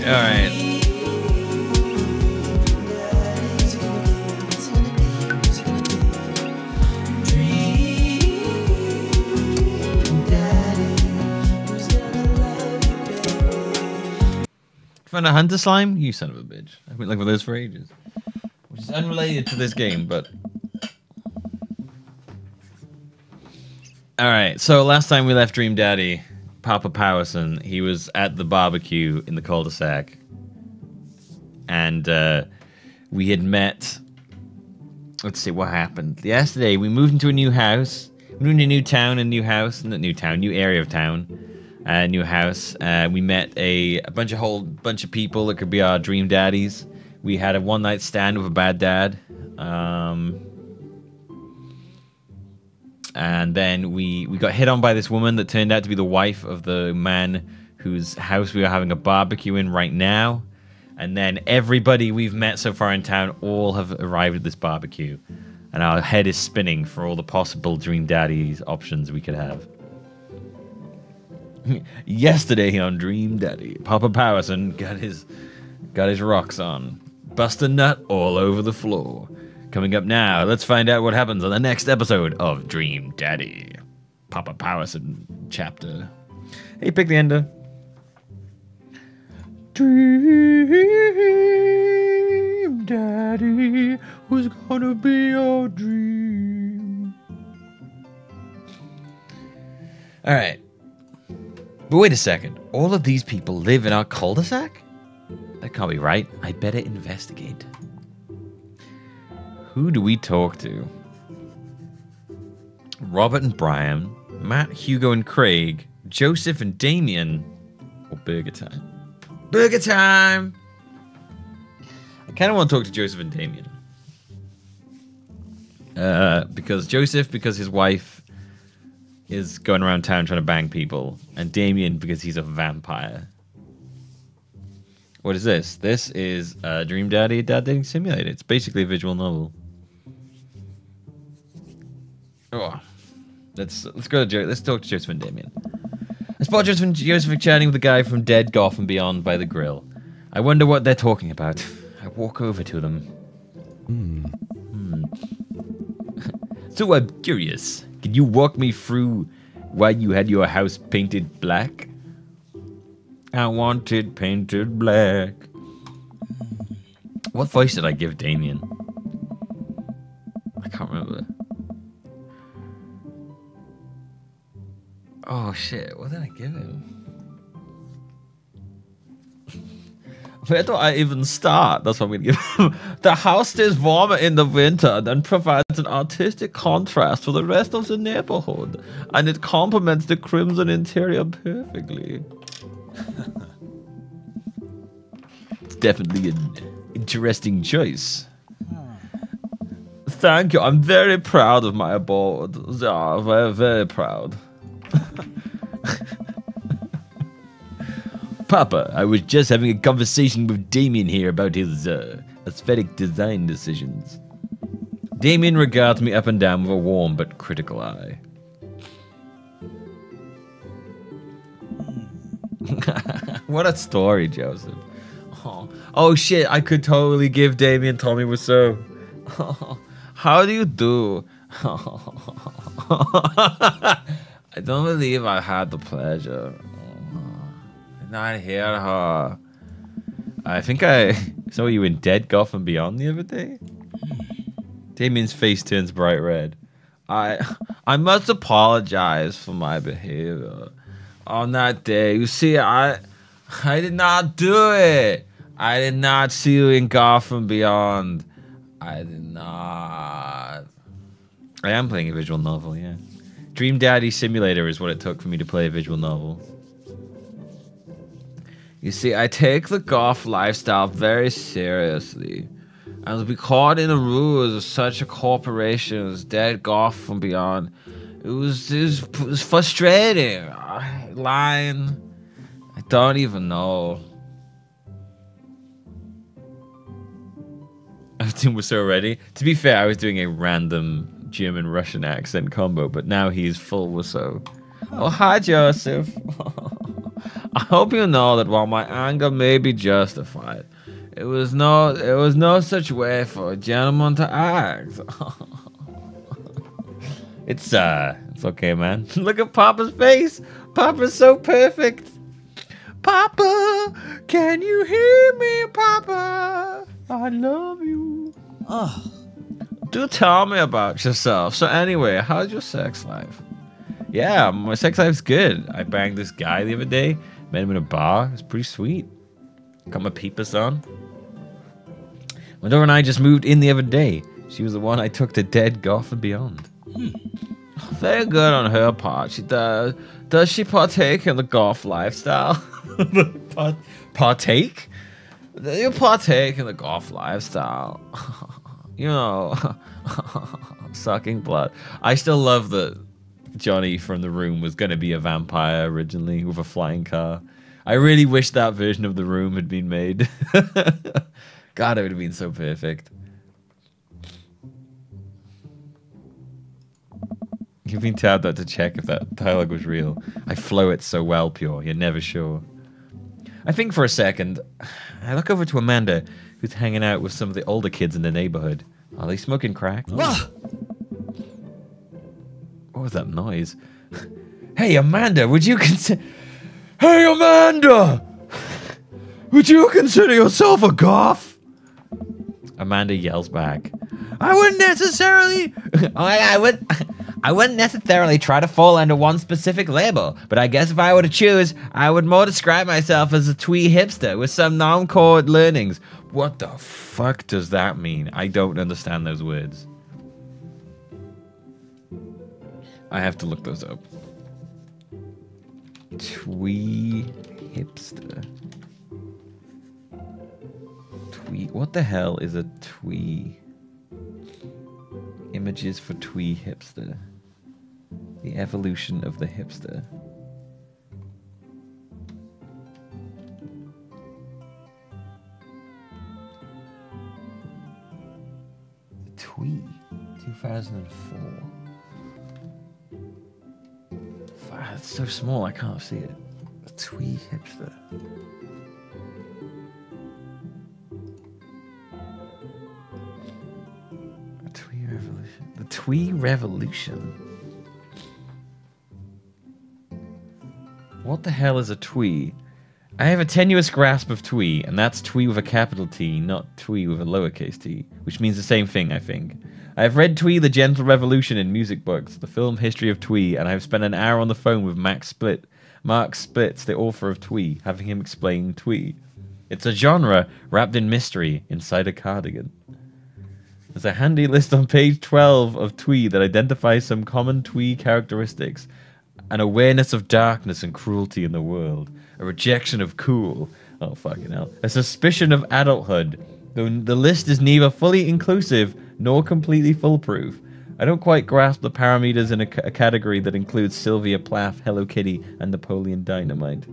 Alright. Found a hunter slime? You son of a bitch. I've been looking for those for ages. Which is unrelated to this game, but... Alright, so last time we left Dream Daddy, Papa Powerson, he was at the barbecue in the cul-de-sac. And we had met... Let's see, what happened? Yesterday, we moved into a new house. We moved into a new town, a new house. Not new town, new area of town. New house. We met a bunch of people that could be our dream daddies. We had a one-night stand with a bad dad. And then we got hit on by this woman that turned out to be the wife of the man whose house we are having a barbecue in right now. And then everybody we've met so far in town all have arrived at this barbecue. And our head is spinning for all the possible dream daddies options we could have. Yesterday on Dream Daddy, Papa Powerson got his rocks on. Bust a nut all over the floor. Coming up now, let's find out what happens on the next episode of Dream Daddy. Papa Powerson chapter. Hey, pick the ender. Dream Daddy was gonna be your dream. Alright. But wait a second, all of these people live in our cul-de-sac? That can't be right. I better investigate. Who do we talk to? Robert and Brian, Matt, Hugo and Craig, Joseph and Damien, or Burger Time? Burger Time! I kind of want to talk to Joseph and Damien. Because his wife is going around town trying to bang people, and Damien because he's a vampire. What is this? This is Dream Daddy Dad Dating Simulator. It's basically a visual novel. Oh, let's go to let's talk to Joseph and Damien. I spot Joseph are chatting with the guy from Dead Gotham Beyond by the grill. I wonder what they're talking about. I walk over to them. So I'm curious. Can you walk me through why you had your house painted black? I want it painted black. What voice did I give Damien? I can't remember. Oh shit, what did I give him? Where do I even start? That's what I'm gonna give him. The house stays warmer in the winter and then provides an artistic contrast for the rest of the neighborhood. And it complements the crimson interior perfectly. It's definitely an interesting choice. Thank you. I'm very proud of my abode. Yeah, very, very proud. Papa, I was just having a conversation with Damien here about his aesthetic design decisions. Damien regards me up and down with a warm but critical eye. What a story, Joseph. Oh shit, I could totally give Damien Tommy Wiseau. How do you do? I don't believe I had the pleasure. Not hear her. I think I saw you in Dead Gotham Beyond the other day. Damien's face turns bright red. I must apologize for my behavior on that day. You see, I did not do it. I did not see you in Gotham Beyond. I did not. I am playing a visual novel, yeah. Dream Daddy Simulator is what it took for me to play a visual novel. You see, I take the goth lifestyle very seriously. And to be caught in the rules of such a corporation as Dead Gotham Beyond, it was frustrating. Lying. I don't even know. Everything was so ready. To be fair, I was doing a random German-Russian accent combo, but now he's full Wiseau. Oh, hi, Joseph. I hope you know that while my anger may be justified, it was no such way for a gentleman to act. It's okay, man. Look at Papa's face. Papa's so perfect. Papa, can you hear me, Papa? I love you. Oh. Do tell me about yourself. So anyway, how's your sex life? Yeah, my sex life's good. I banged this guy the other day. Met him in a bar. It's pretty sweet. Got my peepers on. My daughter and I just moved in the other day. She was the one I took to Dead Golf and Beyond. Very good on her part. She does. Does she partake in the golf lifestyle? Partake? You partake in the golf lifestyle. You know, sucking blood. I still love that Johnny from The Room was going to be a vampire originally with a flying car. I really wish that version of The Room had been made. God, it would have been so perfect. You've been tabbed out to check if that dialogue was real. I flow it so well, Pure. You're never sure. I think for a second, I look over to Amanda, who's hanging out with some of the older kids in the neighborhood. Are they smoking crack? What was that noise? Hey, Amanda, would you consider... Hey, Amanda! Would you consider yourself a goth? Amanda yells back. I wouldn't necessarily... I wouldn't necessarily try to fall under one specific label, but I guess if I were to choose, I would more describe myself as a twee hipster with some non-core learnings. What the fuck does that mean? I don't understand those words. I have to look those up. Twee hipster. Twee. What the hell is a twee? Images for twee hipster. The evolution of the hipster. The twee. 2004. Wow, it's so small I can't see it. A twee hipster. A twee revolution. The twee revolution. What the hell is a twee? I have a tenuous grasp of twee, and that's twee with a capital T, not twee with a lowercase t, which means the same thing, I think. I have read Twee the Gentle Revolution in music books, the film history of twee, and I have spent an hour on the phone with Mark Splitz, the author of Twee, having him explain twee. It's a genre wrapped in mystery inside a cardigan. There's a handy list on page 12 of twee that identifies some common twee characteristics. An awareness of darkness and cruelty in the world. A rejection of cool. Oh, fucking hell. A suspicion of adulthood. The list is neither fully inclusive nor completely foolproof. I don't quite grasp the parameters in a category that includes Sylvia Plath, Hello Kitty, and Napoleon Dynamite.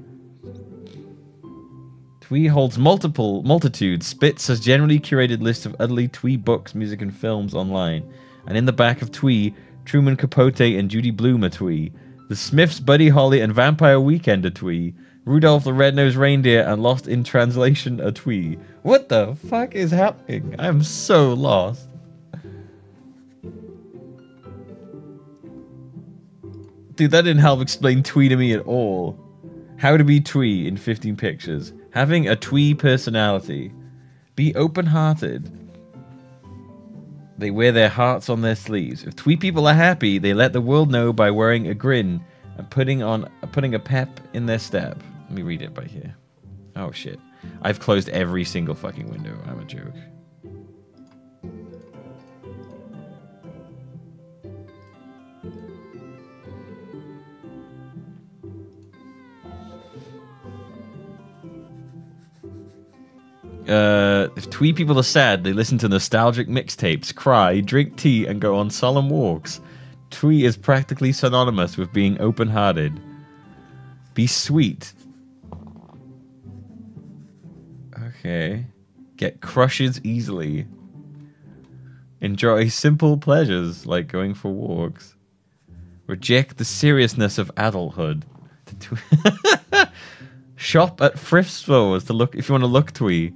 Twee holds multitudes. Spitz has generally curated lists of utterly twee books, music, and films online. And in the back of Twee, Truman Capote and Judy Blume are twee. The Smiths, Buddy Holly, and Vampire Weekend are twee. Rudolph the Red-Nosed Reindeer and Lost in Translation are twee. What the fuck is happening? I'm so lost. Dude, that didn't help explain twee to me at all. How to be twee in 15 pictures. Having a twee personality. Be open-hearted. They wear their hearts on their sleeves. If twee people are happy, they let the world know by wearing a grin and putting a pep in their step. Let me read it by here. Oh shit. I've closed every single fucking window. I'm a joke. If twee people are sad, they listen to nostalgic mixtapes, cry, drink tea, and go on solemn walks. Twee is practically synonymous with being open-hearted. Be sweet. Okay. Get crushes easily. Enjoy simple pleasures like going for walks. Reject the seriousness of adulthood. Shop at thrift stores to look if you want to look twee.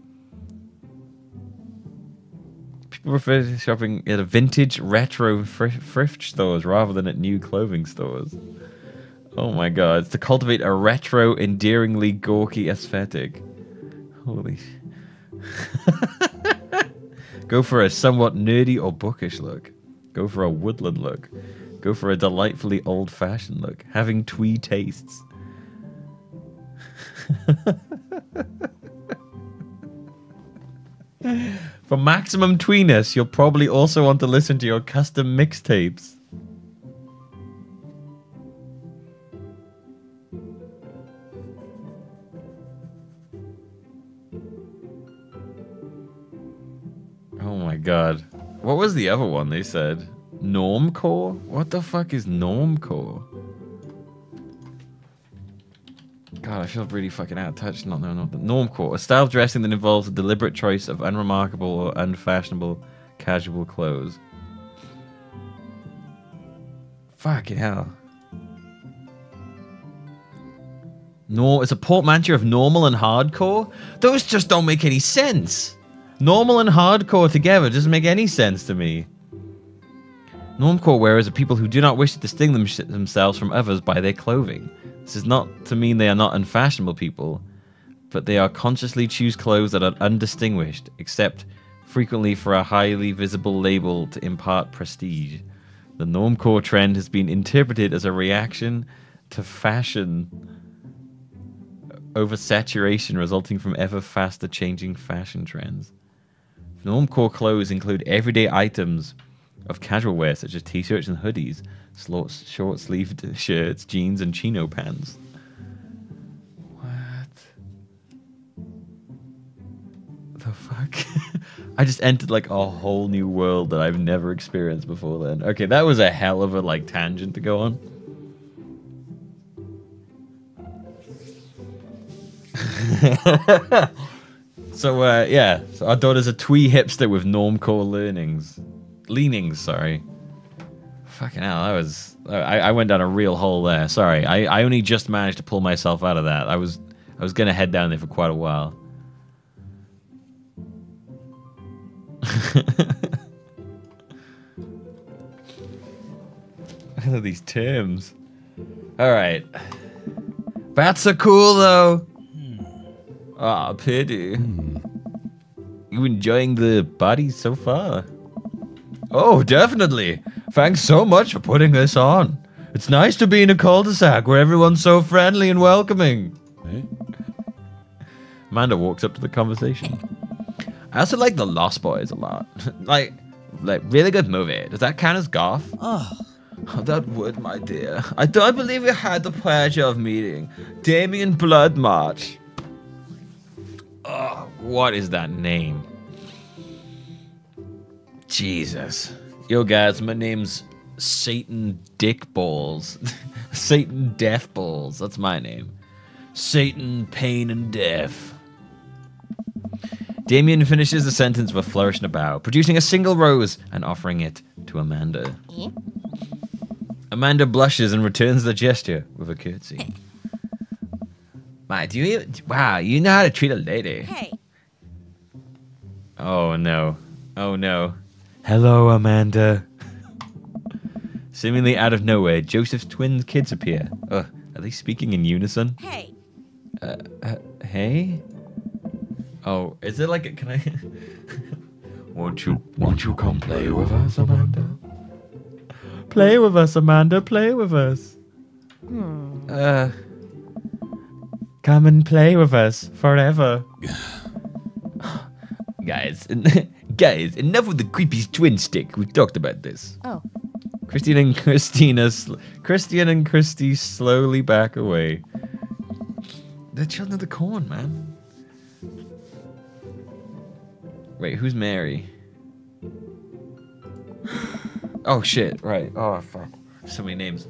People prefer to shopping at a vintage retro thrift stores rather than at new clothing stores. Oh my god, it's to cultivate a retro, endearingly gawky aesthetic. Holy Go for a somewhat nerdy or bookish look. Go for a woodland look. Go for a delightfully old-fashioned look. Having twee tastes. For maximum tweeness, you'll probably also want to listen to your custom mixtapes. Oh my god. What was the other one they said? Normcore? What the fuck is normcore? God, I feel really fucking out of touch not knowing what the normcore. A style of dressing that involves a deliberate choice of unremarkable or unfashionable casual clothes. Fucking hell. It's a portmanteau of normal and hardcore? Those just don't make any sense. Normal and hardcore together doesn't make any sense to me. Normcore wearers are people who do not wish to distinguish themselves from others by their clothing. This is not to mean they are not unfashionable people, but they are consciously choose clothes that are undistinguished, except frequently for a highly visible label to impart prestige. The normcore trend has been interpreted as a reaction to fashion oversaturation resulting from ever faster changing fashion trends. Normcore clothes include everyday items of casual wear such as t-shirts and hoodies, short-sleeved shirts, jeans, and chino pants. What the fuck? I just entered like a whole new world that I've never experienced before then. Okay, that was a hell of a like tangent to go on. So yeah, so our daughter's a twee hipster with normcore leanings, sorry. Fucking hell, that was... I went down a real hole there. Sorry, I only just managed to pull myself out of that. I was going to head down there for quite a while. Look at these terms. Alright. Bats are cool, though. Ah, pity. You enjoying the body so far? Oh, definitely. Thanks so much for putting this on. It's nice to be in a cul-de-sac where everyone's so friendly and welcoming. Eh? Amanda walks up to the conversation. I also like The Lost Boys a lot. like really good movie. Does that count as goth? Oh, that would, my dear. I don't believe you had the pleasure of meeting Damien Bloodmarch. Oh, what is that name? Jesus. Yo, guys, my name's Satan Dick Balls. Satan Death Balls. That's my name. Satan Pain and Death. Damien finishes the sentence with a flourish and a bow, producing a single rose and offering it to Amanda. Amanda blushes and returns the gesture with a curtsy. Wow, you know how to treat a lady. Hey. Oh, no. Oh, no. Hello, Amanda. Seemingly out of nowhere, Joseph's twin kids appear. Are they speaking in unison? Hey. Hey? Oh, is it like a... Can I... Won't you come play with us, Amanda? Play with us, Amanda. Play with us. Come and play with us forever. Guys, enough with the creepy twin stick. We talked about this. Oh. Christian and Christy slowly back away. They're children of the corn, man. Wait, who's Mary? Oh, shit. Right. Oh, fuck. So many names.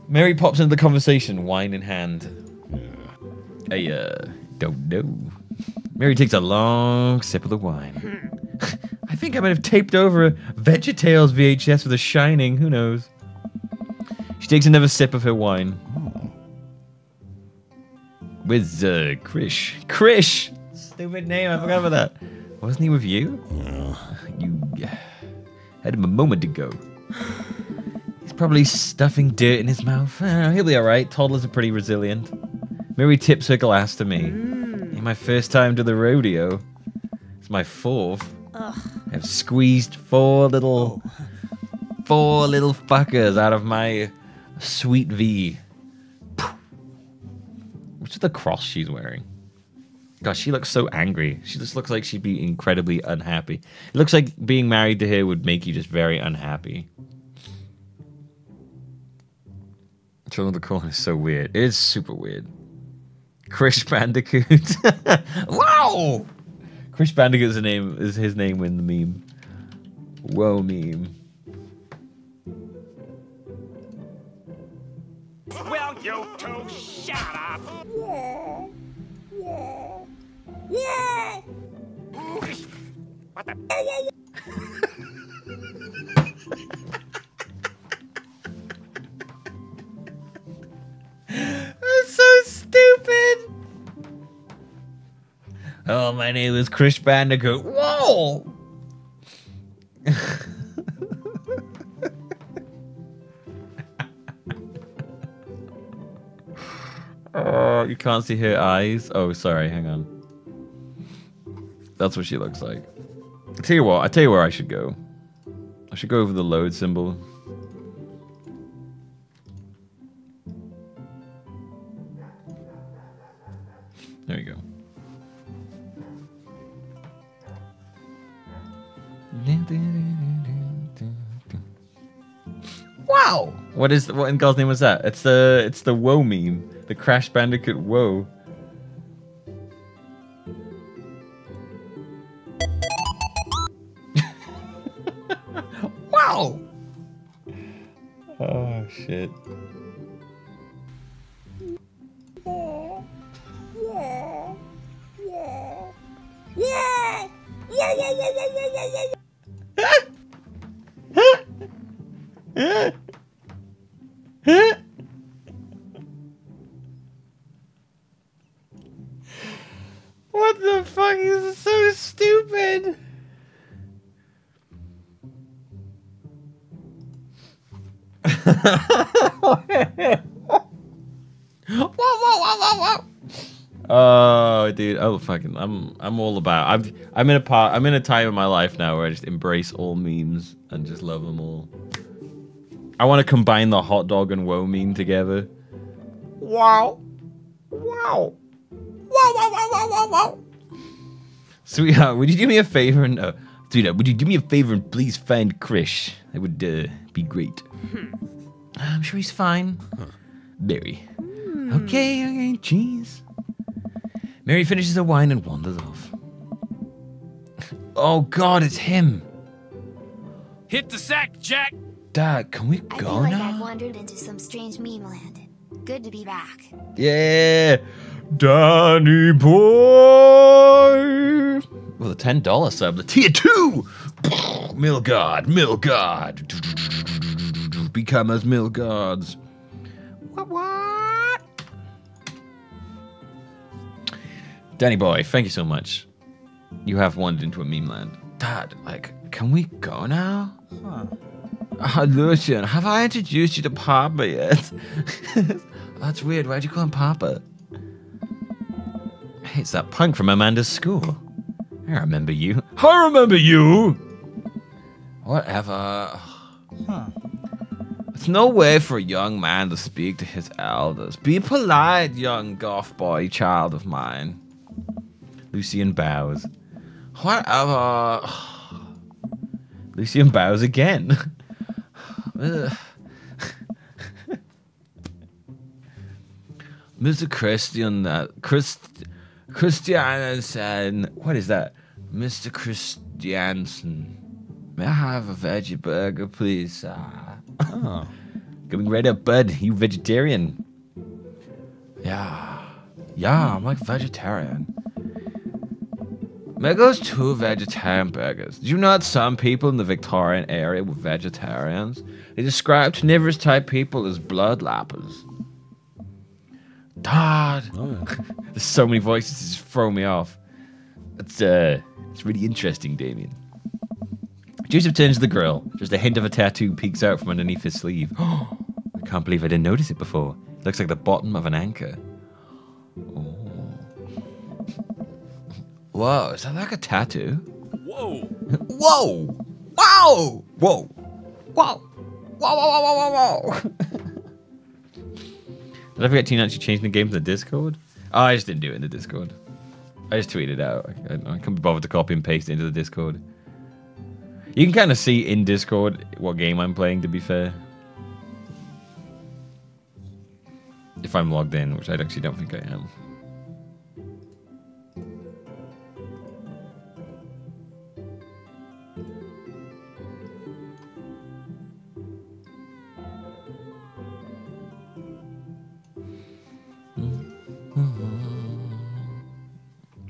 Mary pops into the conversation, wine in hand. I don't know. Mary takes a long sip of the wine. I think I might have taped over a VeggieTales VHS with a shining. Who knows? She takes another sip of her wine. With Krish. Krish! Stupid name, I forgot about that. Wasn't he with you? You had him a moment ago. He's probably stuffing dirt in his mouth. He'll be alright. Toddlers are pretty resilient. Mary tips her glass to me. My first time to the rodeo. It's my fourth. I've squeezed four little fuckers out of my sweet V. Which is the cross she's wearing? Gosh, she looks so angry. She just looks like she'd be incredibly unhappy. It looks like being married to her would make you just very unhappy. Children of the Corn is so weird. It is super weird. Krish Bandicoot. Wow! Krish Bandicoot is his name in the meme. Whoa meme. Will you two shut up? What the? That's so stupid. Oh, my name is Krish Bandicoot. Whoa! Oh, you can't see her eyes. Oh, sorry. Hang on. That's what she looks like. I tell you what. I tell you where I should go. I should go over the load symbol. There you go. Wow! What in God's name was that? It's the Whoa meme. The Crash Bandicoot Whoa. Wow! Oh shit. What the fuck is so stupid? Whoa. Oh, dude. Oh, fucking. I'm all about. I'm in a time in my life now where I just embrace all memes and just love them all. I want to combine the hot dog and woe meme together. Wow. Sweetheart, would you do me a favor and sweetheart, would you do me a favor and please find Krish? That would be great. I'm sure he's fine. Mary. Okay, jeez. Mary finishes her wine and wanders off. Oh God, it's him. Hit the sack, Jack. Dad, can we I go feel like now? I've wandered into some strange meme land. Good to be back. Yeah, Danny boy. With a $10 sub, the tier 2. Millgod. Become as Millgods. What? Danny boy, thank you so much. You have wandered into a meme land. Dad, like, can we go now? Lucian, have I introduced you to Papa yet? That's weird. Why'd you call him Papa? Hey, it's that punk from Amanda's school. I remember you. I remember you! Whatever. It's no way for a young man to speak to his elders. Be polite, young goth boy, child of mine. Lucian bows. Whatever. Lucian bows again. Mr. Christiansen. What is that? Mr. Christiansen. May I have a veggie burger, please? Oh. Coming right up, bud. You vegetarian? Yeah, I'm like vegetarian. Mego's 2 vegetarian burgers. Do you know that some people in the Victorian area were vegetarians? They described carnivorous type people as bloodlappers. Dad, There's so many voices, it's just throwing me off. It's really interesting, Damien. Joseph turns to the grill. Just a hint of a tattoo peeks out from underneath his sleeve. Oh, I can't believe I didn't notice it before. It looks like the bottom of an anchor. Oh. Whoa, is that like a tattoo? Whoa. Whoa! Wow! Whoa! Whoa! Whoa, whoa, whoa, whoa, whoa, whoa! Did I forget to actually change the game to the Discord? Oh, I just didn't do it in the Discord. I just tweeted it out. I can't be bothered to copy and paste it into the Discord. You can kind of see in Discord what game I'm playing, to be fair. If I'm logged in, which I actually don't think I am.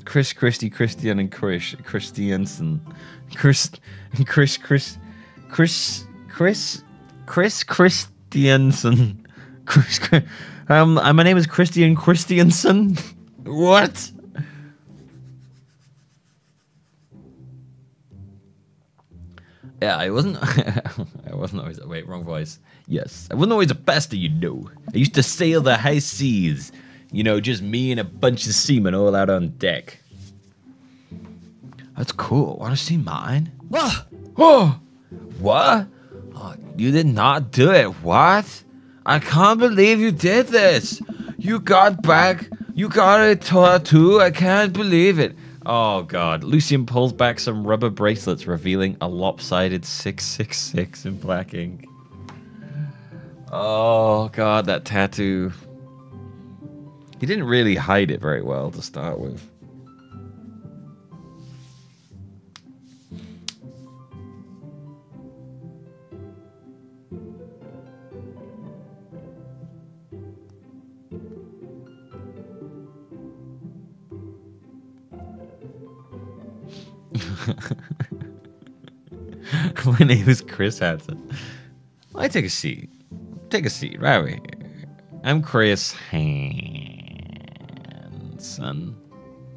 Chris, Christy, Christian, and Chris Christiansen. Chris Christiansen. My name is Christian Christiansen. What? Yeah, I wasn't always. Wait, wrong voice. Yes, I wasn't always the best, you know. I used to sail the high seas. You know, just me and a bunch of seamen all out on deck. That's cool. Want to see mine? Oh, what? Oh, you did not do it. What? I can't believe you did this. You got back. You got a tattoo. I can't believe it. Oh, God. Lucian pulls back some rubber bracelets, revealing a lopsided 666 in black ink. Oh, God, that tattoo. He didn't really hide it very well to start with. My name is Chris Hansen. I take a seat. Take a seat right over here. I'm Chris Hansen.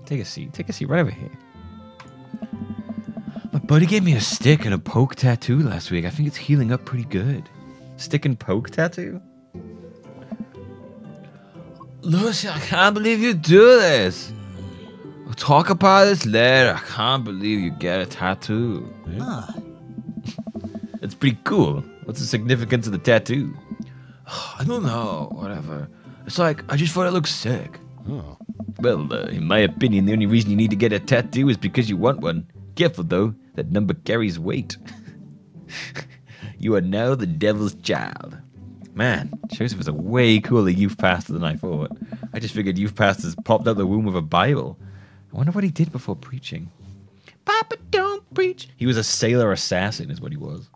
Take a seat. Take a seat right over here. My buddy gave me a stick and a poke tattoo last week. I think it's healing up pretty good. Stick and poke tattoo? Lucy, I can't believe you do this. We'll talk about this later. I can't believe you get a tattoo. Ah. It's pretty cool. What's the significance of the tattoo? I don't know. Whatever. It's like, I just thought it looked sick. Oh. Well, in my opinion, the only reason you need to get a tattoo is because you want one. Careful, though. That number carries weight. You are now the devil's child. Man, Joseph is a way cooler youth pastor than I thought. I just figured youth pastors popped out the womb with a Bible. I wonder what he did before preaching. Papa, don't preach. He was a sailor assassin is what he was.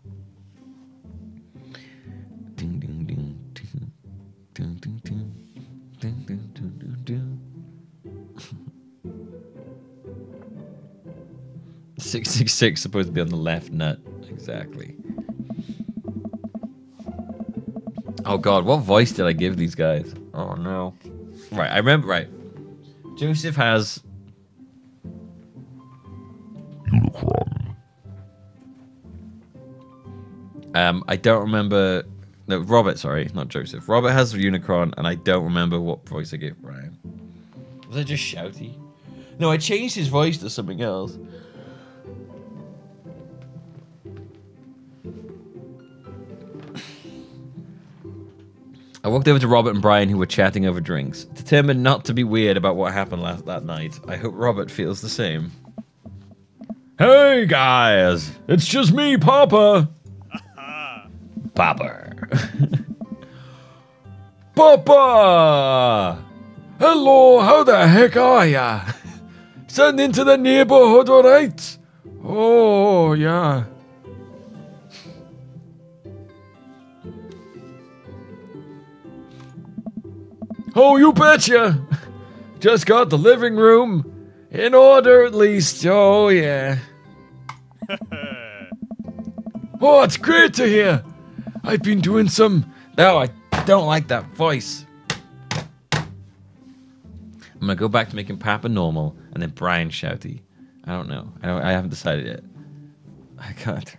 Ding, ding, ding, ding, ding, ding, ding, ding, ding, ding, ding. 666 supposed to be on the left nut. Exactly. Oh God, what voice did I give these guys? Oh no. Right, I remember, right. Joseph has... Unicron. I don't remember... No, Robert, sorry, not Joseph. Robert has Unicron, and I don't remember what voice I gave Brian. Was I just shouty? No, I changed his voice to something else. I walked over to Robert and Brian, who were chatting over drinks, determined not to be weird about what happened that night. I hope Robert feels the same. Hey guys, it's just me, Papa. Papa. Papa! Hello, how the heck are ya? Send into the neighborhood, alright? Oh, yeah. Oh, you betcha! Just got the living room in order at least. Oh, yeah. Oh, it's great to hear. I've been doing some... No, I don't like that voice. I'm gonna go back to making Papa normal and then Brian shouty. I don't know. I haven't decided yet. I can't.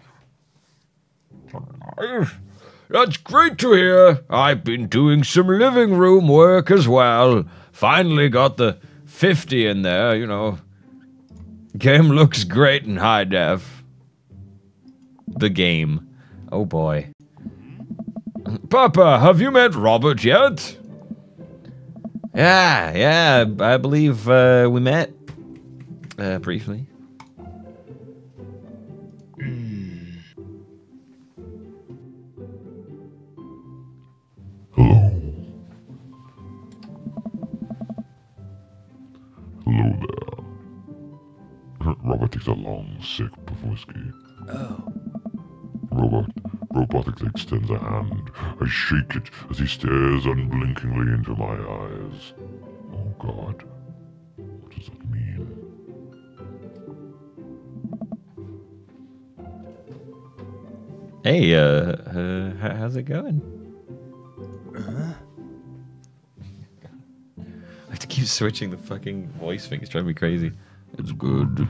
That's great to hear. I've been doing some living room work as well. Finally got the 50 in there, you know. Game looks great in high def. The game. Oh boy. Papa, have you met Robert yet? Yeah, I believe we met briefly. Hello. Hello there. Robert takes a long sip of whiskey. Oh. Robotically extends a hand. I shake it as he stares unblinkingly into my eyes. Oh God. What does that mean? Hey, how's it going? I have to keep switching the fucking voice thing. It's driving me crazy. It's good.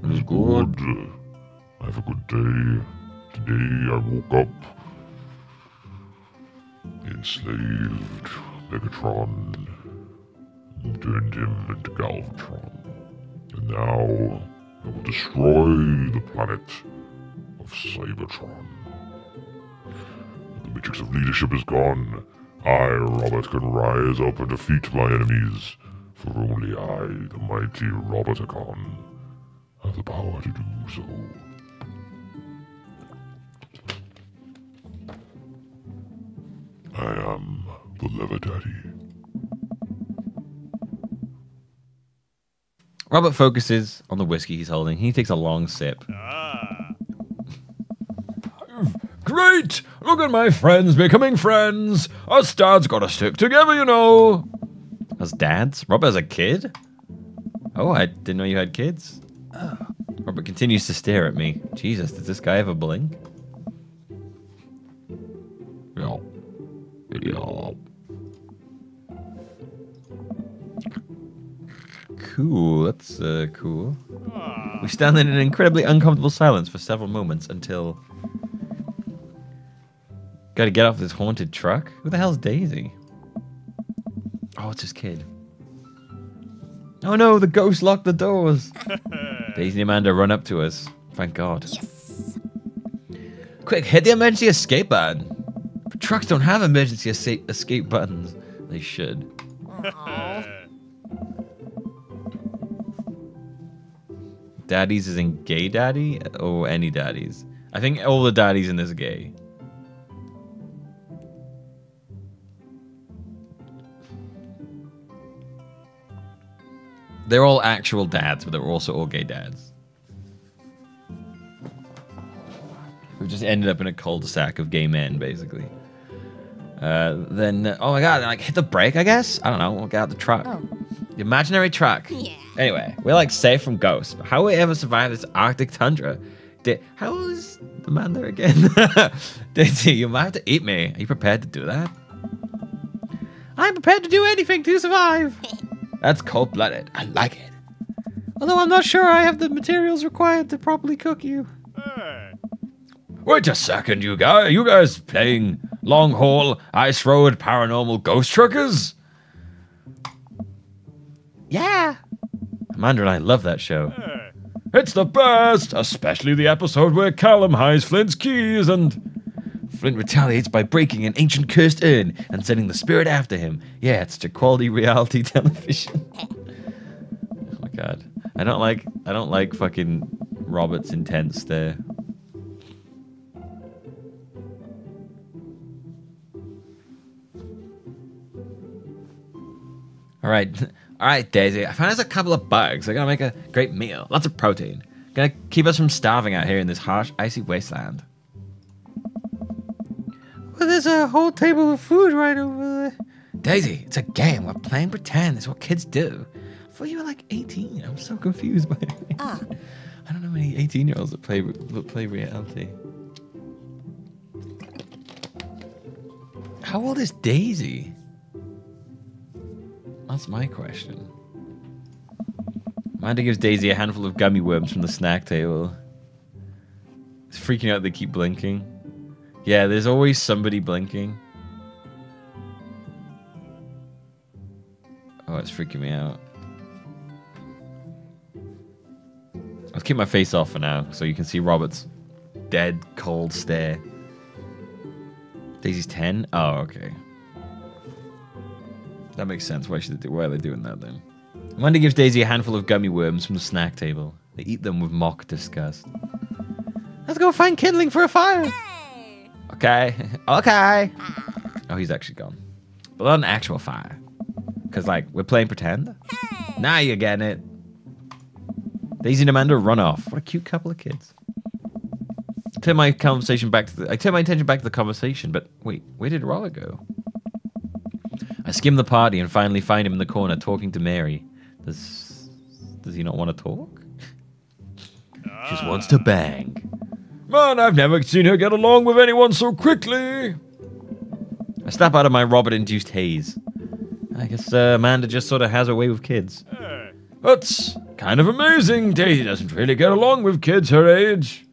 It's good. I have a good day. Today I woke up enslaved Megatron and turned him into Galvatron. And now I will destroy the planet of Cybertron. The matrix of leadership is gone. I, Robert, can rise up and defeat my enemies, for only I, the mighty Roboticon, have the power to do so. I am the Lever Daddy. Robert focuses on the whiskey he's holding. He takes a long sip. Great! Look at my friends becoming friends. Us dads gotta stick together, you know. As dads? Robert has a kid? Oh, I didn't know you had kids. Robert continues to stare at me. Jesus, does this guy ever blink? Yeah. Cool, that's cool. We stand in an incredibly uncomfortable silence for several moments until... Gotta get off this haunted truck? Who the hell's Daisy? Oh, it's his kid. Oh no, the ghost locked the doors. Daisy and Amanda run up to us. Thank God. Yes. Quick, hit the emergency escape button. But trucks don't have emergency escape buttons. They should. Daddies is in gay daddy or any daddies? I think all the daddies in this are gay. They're all actual dads, but they're also all gay dads. We've just ended up in a cul-de-sac of gay men, basically. Then, oh my God, like hit the brake, I guess? I don't know, we'll get out the truck. Oh. The imaginary truck. Yeah. Anyway, we're like safe from ghosts. But how will we ever survive this Arctic tundra? How is the man there again? Daisy, you might have to eat me. Are you prepared to do that? I'm prepared to do anything to survive. That's cold-blooded. I like it. Although I'm not sure I have the materials required to properly cook you. Wait a second, you guys. You guys playing long haul ice road paranormal ghost truckers? Yeah. Amanda and I love that show. It's the best, especially the episode where Callum hides Flint's keys and... Flint retaliates by breaking an ancient cursed urn and sending the spirit after him. Yeah, it's to quality reality television. Oh my God. I don't like fucking Robert's intense stare. All right, Daisy. I found us a couple of bugs. They're gonna make a great meal. Lots of protein. Gonna keep us from starving out here in this harsh, icy wasteland. Well, there's a whole table of food right over there. Daisy, it's a game. We're playing pretend. It's what kids do. I thought you were like 18. I'm so confused by it. Ah. I don't know many 18-year-olds that play reality. How old is Daisy? Oh, That's my question. Amanda gives Daisy a handful of gummy worms from the snack table. It's freaking out they keep blinking. Yeah, there's always somebody blinking. Oh, it's freaking me out. Let's keep my face off for now so you can see Robert's dead, cold stare. Daisy's 10? Oh, okay. That makes sense. Why are they doing that then? Amanda gives Daisy a handful of gummy worms from the snack table. They eat them with mock disgust. Let's go find kindling for a fire. Hey. Okay. Okay. Oh, he's actually gone. But not an actual fire. Because, like, we're playing pretend. Hey. Now you're getting it. Daisy and Amanda run off. What a cute couple of kids. I turn my attention back to the conversation, but wait, where did Robert go? I skim the party and finally find him in the corner talking to Mary. Does he not want to talk? Just wants to bang. Man, I've never seen her get along with anyone so quickly. I snap out of my Robert-induced haze. I guess Amanda just sort of has her way with kids. That's kind of amazing. Daisy doesn't really get along with kids her age.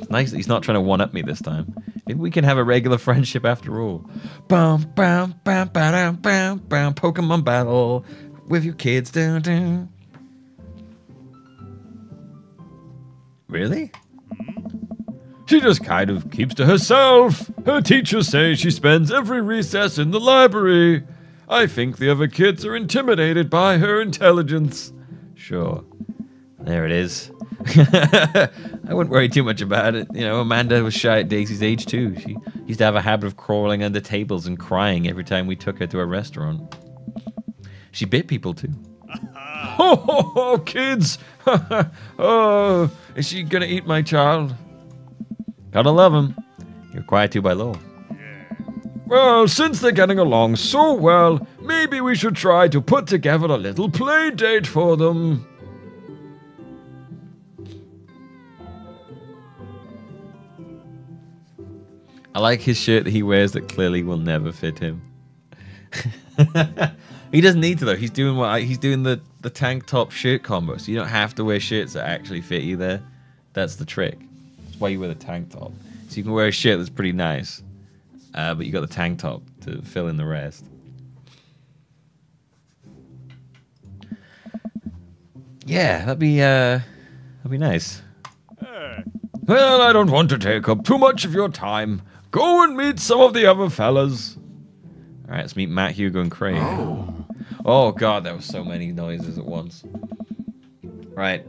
Nice that he's not trying to one-up me this time. Maybe we can have a regular friendship after all. Bam, bam, bam, bam, bam, bam, Pokemon battle with your kids. Down, down. Really? She just kind of keeps to herself. Her teachers say she spends every recess in the library. I think the other kids are intimidated by her intelligence. Sure. There it is. I wouldn't worry too much about it. You know, Amanda was shy at Daisy's age too. She used to have a habit of crawling under tables and crying every time we took her to a restaurant. She bit people too. Oh, kids! Oh, is she gonna eat my child? Gotta love him. You're required to by law. Well, since they're getting along so well, maybe we should try to put together a little play date for them. I like his shirt that he wears that clearly will never fit him. He doesn't need to though. He's doing the tank top shirt combo, so you don't have to wear shirts that actually fit you there. That's the trick. That's why you wear the tank top. So you can wear a shirt that's pretty nice, but you got the tank top to fill in the rest. Yeah, that'd be nice. Well, I don't want to take up too much of your time. Go and meet some of the other fellas. All right, let's meet Matt, Hugo, and Craig. Oh God, there were so many noises at once. Right.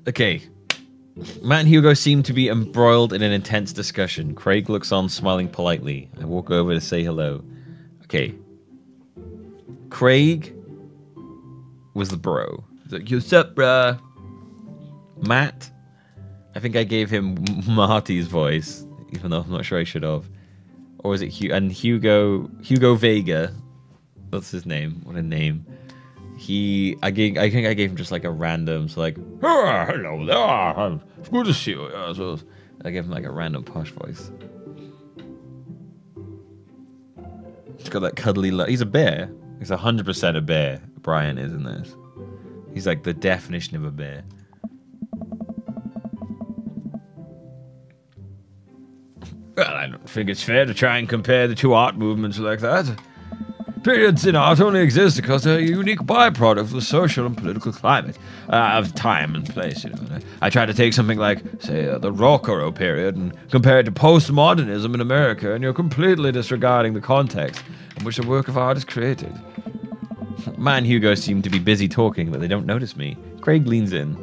Okay. Matt and Hugo seem to be embroiled in an intense discussion. Craig looks on, smiling politely. I walk over to say hello. Okay. Craig was the bro. He's like, what's up, bruh? Matt, I think I gave him Marty's voice, even though I'm not sure I should have. Or was it Hugo Vega? That's his name. What a name. I think I gave him just like a random, so like, hello there, it's good to see you. Yeah, so I gave him like a random posh voice. He's got that cuddly look. He's a bear. He's 100% a bear. Brian is in this. He's like the definition of a bear. Well, I don't think it's fair to try and compare the two art movements like that. Periods in art only exist because they're a unique byproduct of the social and political climate of time and place. You know, I try to take something like, say, the Rococo period and compare it to postmodernism in America, and you're completely disregarding the context in which the work of art is created. Man and Hugo seem to be busy talking, but they don't notice me. Craig leans in.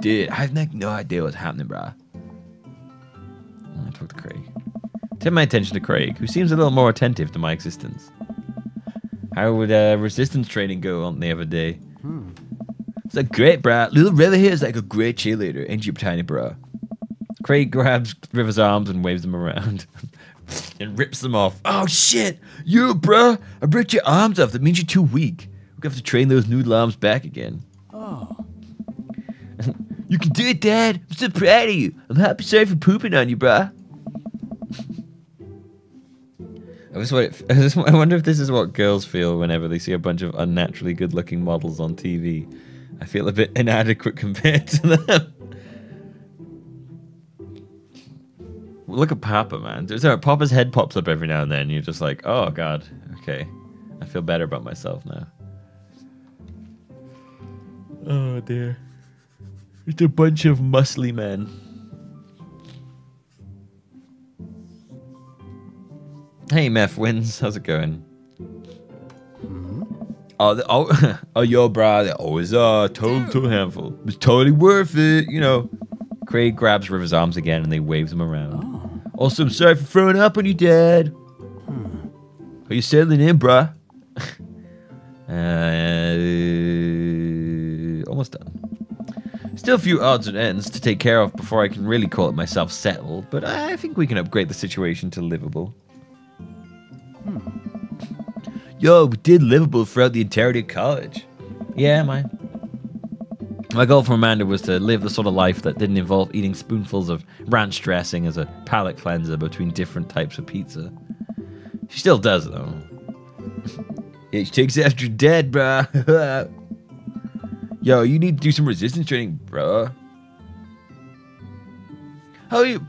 Dude, I have no idea what's happening, bruh. I talk to Craig. Turn my attention to Craig, who seems a little more attentive to my existence. How would resistance training go on the other day? It's like, great, bruh. Little River here is like a great cheerleader, ain't you, tiny bruh? Craig grabs River's arms and waves them around. And rips them off. Oh, shit! You, bruh! I ripped your arms off. That means you're too weak. We're gonna have to train those noodle arms back again. Oh. You can do it, Dad! I'm so proud of you! I'm happy sorry for pooping on you, bruh. I wonder if this is what girls feel whenever they see a bunch of unnaturally good-looking models on TV. I feel a bit inadequate compared to them. Look at Papa, man. Papa's head pops up every now and then. And you're just like, oh, God. Okay. I feel better about myself now. Oh, dear. It's a bunch of muscly men. Hey, Meth Wins. How's it going? Oh, yo, bro. That always total handful. It's totally worth it, you know. Craig grabs River's arms again and they waves him around. Also, I'm sorry for throwing up on you, Dad. Are you settling in, bruh? Almost done. Still a few odds and ends to take care of before I can really call it myself settled, but I think we can upgrade the situation to livable. Yo, we did livable throughout the entirety of college. Yeah, my goal for Amanda was to live the sort of life that didn't involve eating spoonfuls of ranch dressing as a palate cleanser between different types of pizza. She still does, though. Yeah, she takes after your dad, bruh. Yo, you need to do some resistance training, bruh.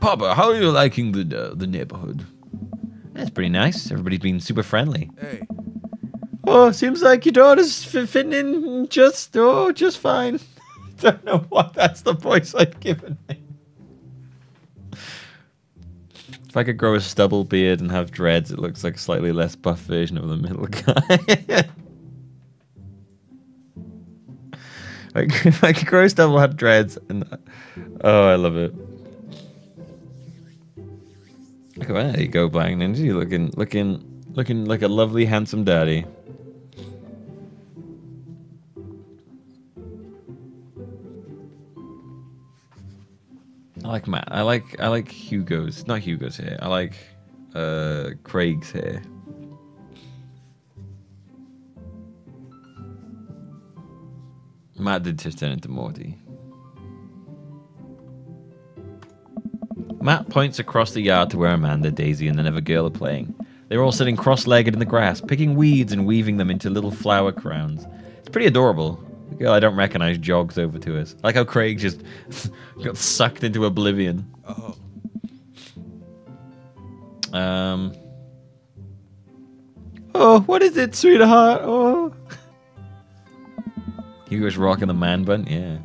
Papa, how are you liking the neighborhood? That's pretty nice. Everybody's been super friendly. Hey. Oh, seems like your daughter's fitting in just fine. Don't know why that's the voice I've given me. If I could grow a stubble beard and have dreads, it looks like a slightly less buff version of the middle guy. If I could grow a stubble, have dreads, and oh, I love it. There you go, Black Ninja, looking like a lovely, handsome daddy. I like Matt. I like Hugo's. Not Hugo's hair. I like Craig's hair. Matt did just turn into Morty. Matt points across the yard to where Amanda, Daisy, and another girl are playing. They're all sitting cross-legged in the grass, picking weeds and weaving them into little flower crowns. It's pretty adorable. The girl I don't recognize jogs over to us. I like how Craig just got sucked into oblivion. Oh, what is it, sweetheart? Oh. Hugo's rocking the man bun. Yeah.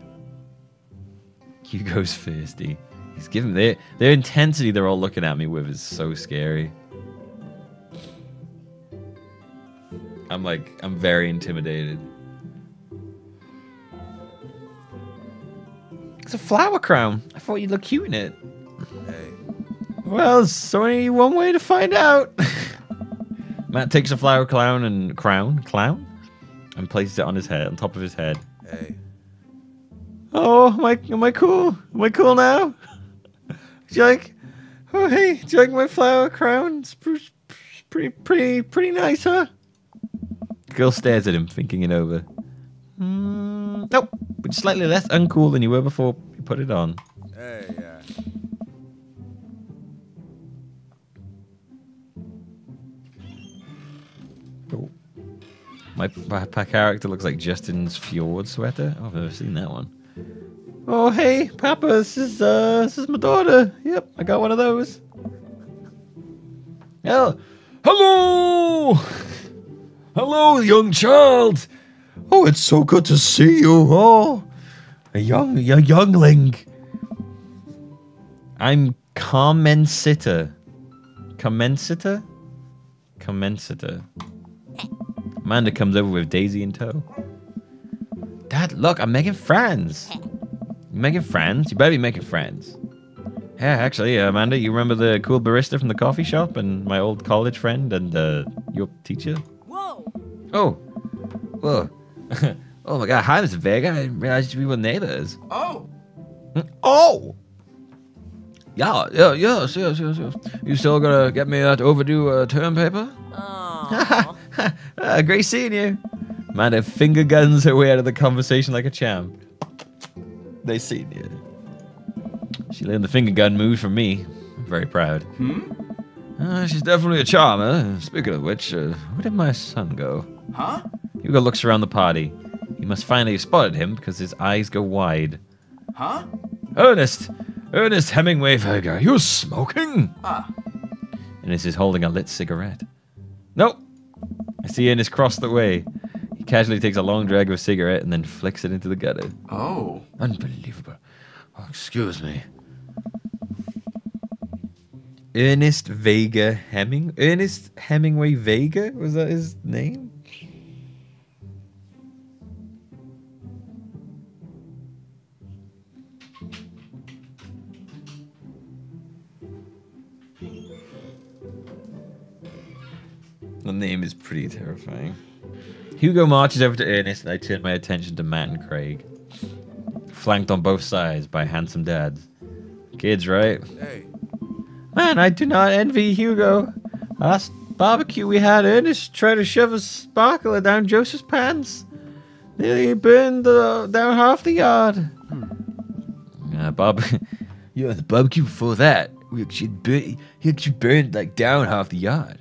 Hugo's thirsty. He's giving their intensity they're all looking at me with is so scary. I'm very intimidated. It's a flower crown. I thought you'd look cute in it. Hey. Well, there's only one way to find out. Matt takes a flower crown and places it on his head, on top of his head. Hey. Oh, am I cool? Am I cool now? Do you like? Oh, hey, do you like my flower crown? It's pretty nice, huh? The girl stares at him, thinking it over. Nope, but slightly less uncool than you were before you put it on. Hey, yeah. Oh. My character looks like Justin's Fjord sweater. Oh, I've never seen that one. Oh, hey, Papa, this is my daughter. Yep, I got one of those. Hello! Hello, young child! Oh, it's so good to see you. Oh, a youngling. I'm commensator. Commensator? Commensator. Amanda comes over with Daisy in tow. Dad, look, I'm making friends. You making friends? You better be making friends. Yeah, actually, Amanda, you remember the cool barista from the coffee shop and my old college friend and your teacher? Whoa! Oh. Whoa. Oh my god, hi, Mr. Vega. I didn't realize we were neighbors. Oh! Oh! Yes. You still gonna get me that overdue term paper? Oh. Great seeing you. Amanda finger guns her way out of the conversation like a champ. They seen you. She learned the finger gun move from me. I'm very proud. She's definitely a charmer. Speaking of which, where did my son go? Huh? Hugo looks around the party. He must finally have spotted him because his eyes go wide. Huh? Ernest! Ernest Hemingway Vega, you smoking? Ah. Ernest is holding a lit cigarette. Nope. I see Ernest cross the way. He casually takes a long drag of a cigarette and then flicks it into the gutter. Oh. Unbelievable. Oh, excuse me. Ernest Hemingway Vega? Was that his name? The name is pretty terrifying. Hugo marches over to Ernest and I turn my attention to Matt and Craig. Flanked on both sides by handsome dads. Kids, right? Hey. Man, I do not envy Hugo. Last barbecue we had, Ernest tried to shove a sparkler down Joseph's pants. Nearly burned down half the yard. The barbecue before that, he actually burned like down half the yard.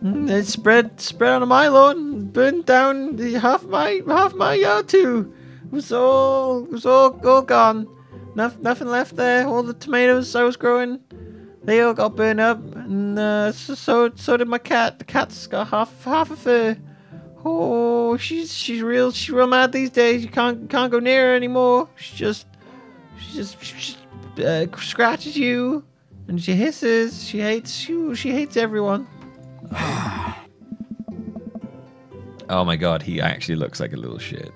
It spread onto my lawn and burned down half my yard too. It was all gone. Nothing left there. All the tomatoes I was growing, they all got burned up, and so did my cat. The cat's got half of her. Oh, she's real mad these days. You can't go near her anymore. She just scratches you, and she hisses. She hates you. She hates everyone. Oh my god, he actually looks like a little shit.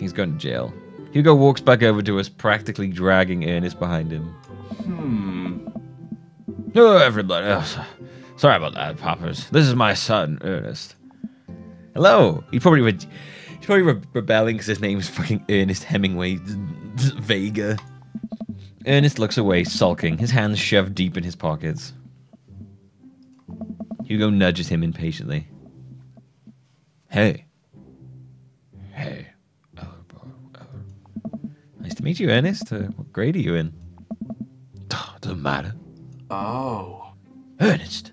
He's going to jail. Hugo walks back over to us, practically dragging Ernest behind him. Hello, everybody. Oh, sorry about that, Poppers. This is my son, Ernest. Hello. He's probably rebelling because his name is fucking Ernest Hemingway Vega. Ernest looks away, sulking, his hands shoved deep in his pockets. Hugo nudges him impatiently. Hey. Nice to meet you, Ernest. What grade are you in? Doesn't matter. Oh. Ernest.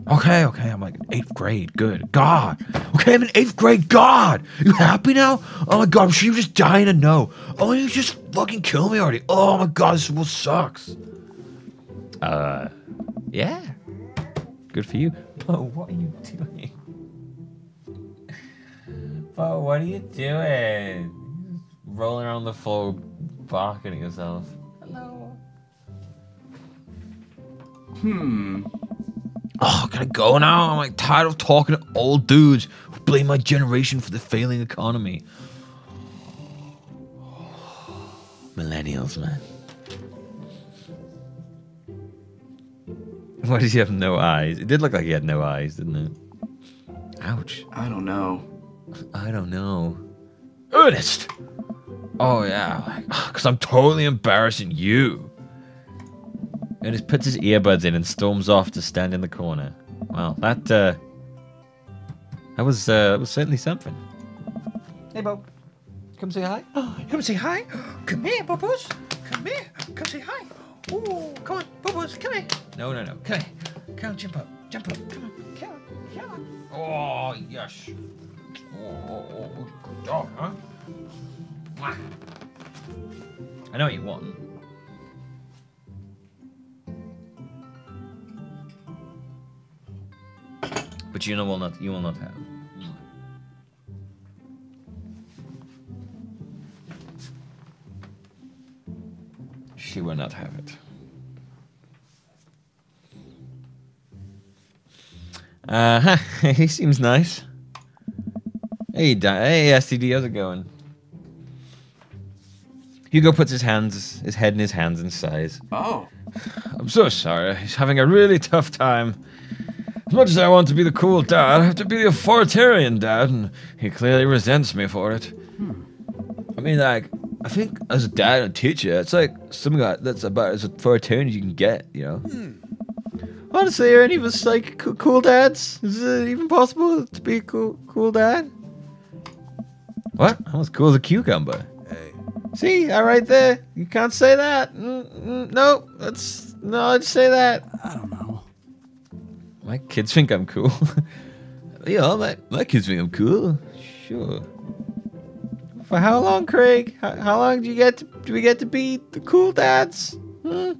Okay, I'm like in 8th grade. Good. God. Okay, I'm in 8th grade. God. You happy now? Oh my god, I'm sure you just dying to know. Oh, you just fucking kill me already. Oh my god, this world sucks. Yeah. Good for you. Oh, what are you doing? Oh, what are you doing? Rolling around the floor, barking at yourself. Hello. Oh, can I go now? I'm like tired of talking to old dudes who blame my generation for the failing economy. Millennials, man. Why does he have no eyes? It did look like he had no eyes, didn't it? Ouch. I don't know. Ernest! Oh, yeah. Because I'm totally embarrassing you. Ernest puts his earbuds in and storms off to stand in the corner. Well, that was certainly something. Hey, Bob. Come say hi. Come say hi. Come here, Bubbles. Come here. Come say hi. Ooh, come on, Bubbles. Come here. No. Come here. Come on, jump up. Come on. Oh, yes. Oh, good dog, huh? I know what you want. But you will not have. She will not have it. He seems nice. Hey, STD, how's it going? Hugo puts his head in his hands and sighs. Oh. I'm so sorry. He's having a really tough time. As much as I want to be the cool dad, I have to be the authoritarian dad, and he clearly resents me for it. I mean, like, I think as a dad and a teacher, it's like something that's about as authoritarian as you can get, you know? Honestly, are any of us like cool dads? Is it even possible to be a cool dad? What? I'm as cool as a cucumber. Hey. See, right there. You can't say that. No, I'd say that. I don't know. My kids think I'm cool. Yeah, my kids think I'm cool. Sure. For how long, Craig? How long do we get to be the cool dads? I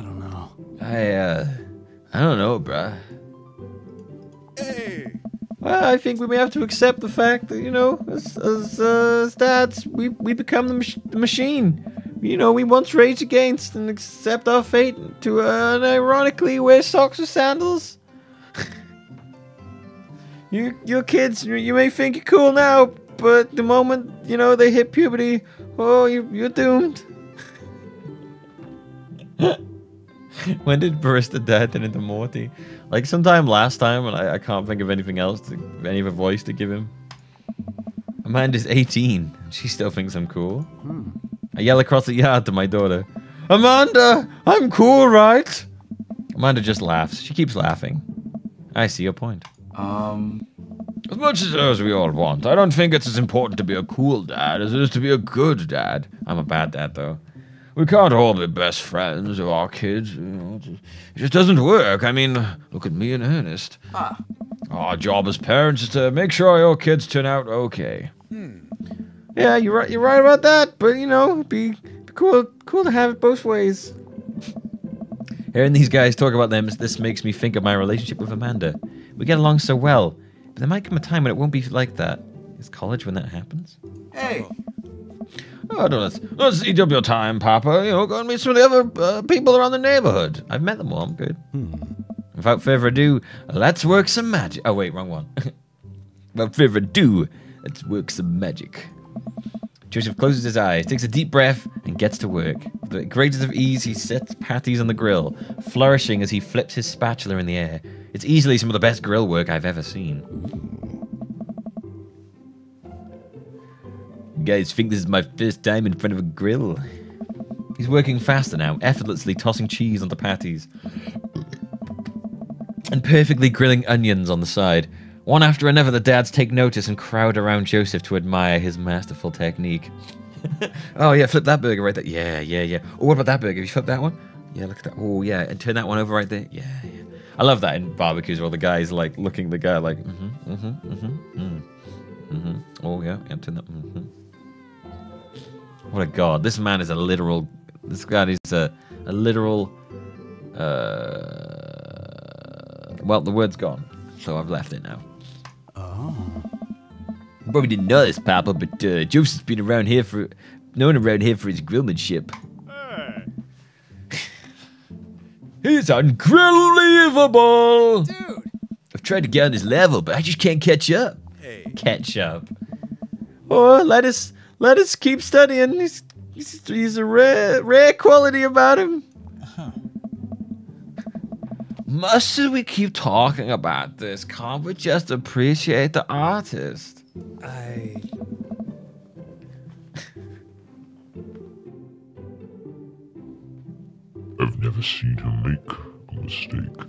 don't know. I don't know, bruh. Hey! Well, I think we may have to accept the fact that, you know, as dads, we become the machine. You know, we once rage against and accept our fate to ironically wear socks or sandals. Your kids, you may think you're cool now, but the moment, you know, they hit puberty, oh, you're doomed. When did Barista Dad turn into Morty? Like sometime last time, and I can't think of anything else, any other voice to give him. Amanda's 18. She still thinks I'm cool. I yell across the yard to my daughter, Amanda, I'm cool, right? Amanda just laughs. She keeps laughing. I see your point. As much as we all want, I don't think it's as important to be a cool dad as it is to be a good dad. I'm a bad dad, though. We can't all be best friends of our kids. You know, it just doesn't work. I mean, look at me and Ernest. Our job as parents is to make sure your kids turn out okay. Yeah, you're right. You're right about that. But you know, it'd be cool to have it both ways. Hearing these guys talk about them, this makes me think of my relationship with Amanda. We get along so well, but there might come a time when it won't be like that. Is college when that happens? Hey! Oh, let's eat up your time, Papa. You know, go and meet some of the other people around the neighborhood. I've met them all. I'm good. Without further ado, let's work some magic. Oh wait, wrong one. Without further ado, let's work some magic. Joseph closes his eyes, takes a deep breath, and gets to work. With the greatest of ease, he sets patties on the grill, flourishing as he flips his spatula in the air. It's easily some of the best grill work I've ever seen. You guys think this is my first time in front of a grill? He's working faster now, effortlessly tossing cheese onto patties. And perfectly grilling onions on the side. One after another, the dads take notice and crowd around Joseph to admire his masterful technique. Oh yeah, flip that burger right there. Yeah. Oh, what about that burger? Have you flipped that one? Yeah, look at that. Oh yeah, and turn that one over right there. Yeah. I love that in barbecues where the guy's like looking the guy like, Oh yeah, turn that. What a god! This man is a literal. This guy is a literal. Well, the word's gone, so I've left it now. You probably didn't know this, Papa, but Joseph's been known around here for his grillmanship. He's ungrillbelievable! Dude! I've tried to get on his level, but I just can't catch up. Hey. Catch up. Oh, let us keep studying. He's a rare quality about him. Must we keep talking about this? Can't we just appreciate the artist? I've never seen him make a mistake.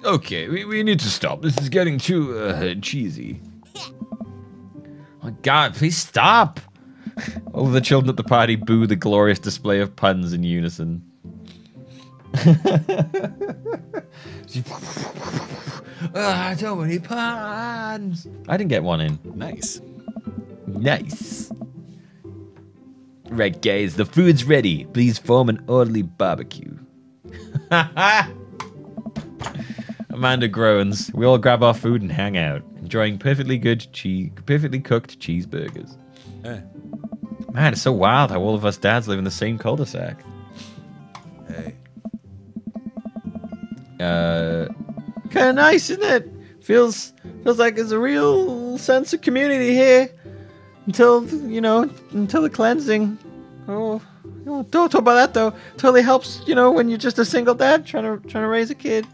Okay, we need to stop. This is getting too cheesy. Oh my god, please stop! All the children at the party boo the glorious display of puns in unison. So many puns! I didn't get one in. Nice. Nice. Right, guys, the food's ready. Please form an orderly barbecue. Amanda groans. We all grab our food and hang out, enjoying perfectly cooked cheeseburgers. Man, it's so wild how all of us dads live in the same cul-de-sac. Hey. Kind of nice, isn't it? Feels like there's a real sense of community here. Until the cleansing. Oh, don't talk about that though. Totally helps, when you're just a single dad trying to raise a kid.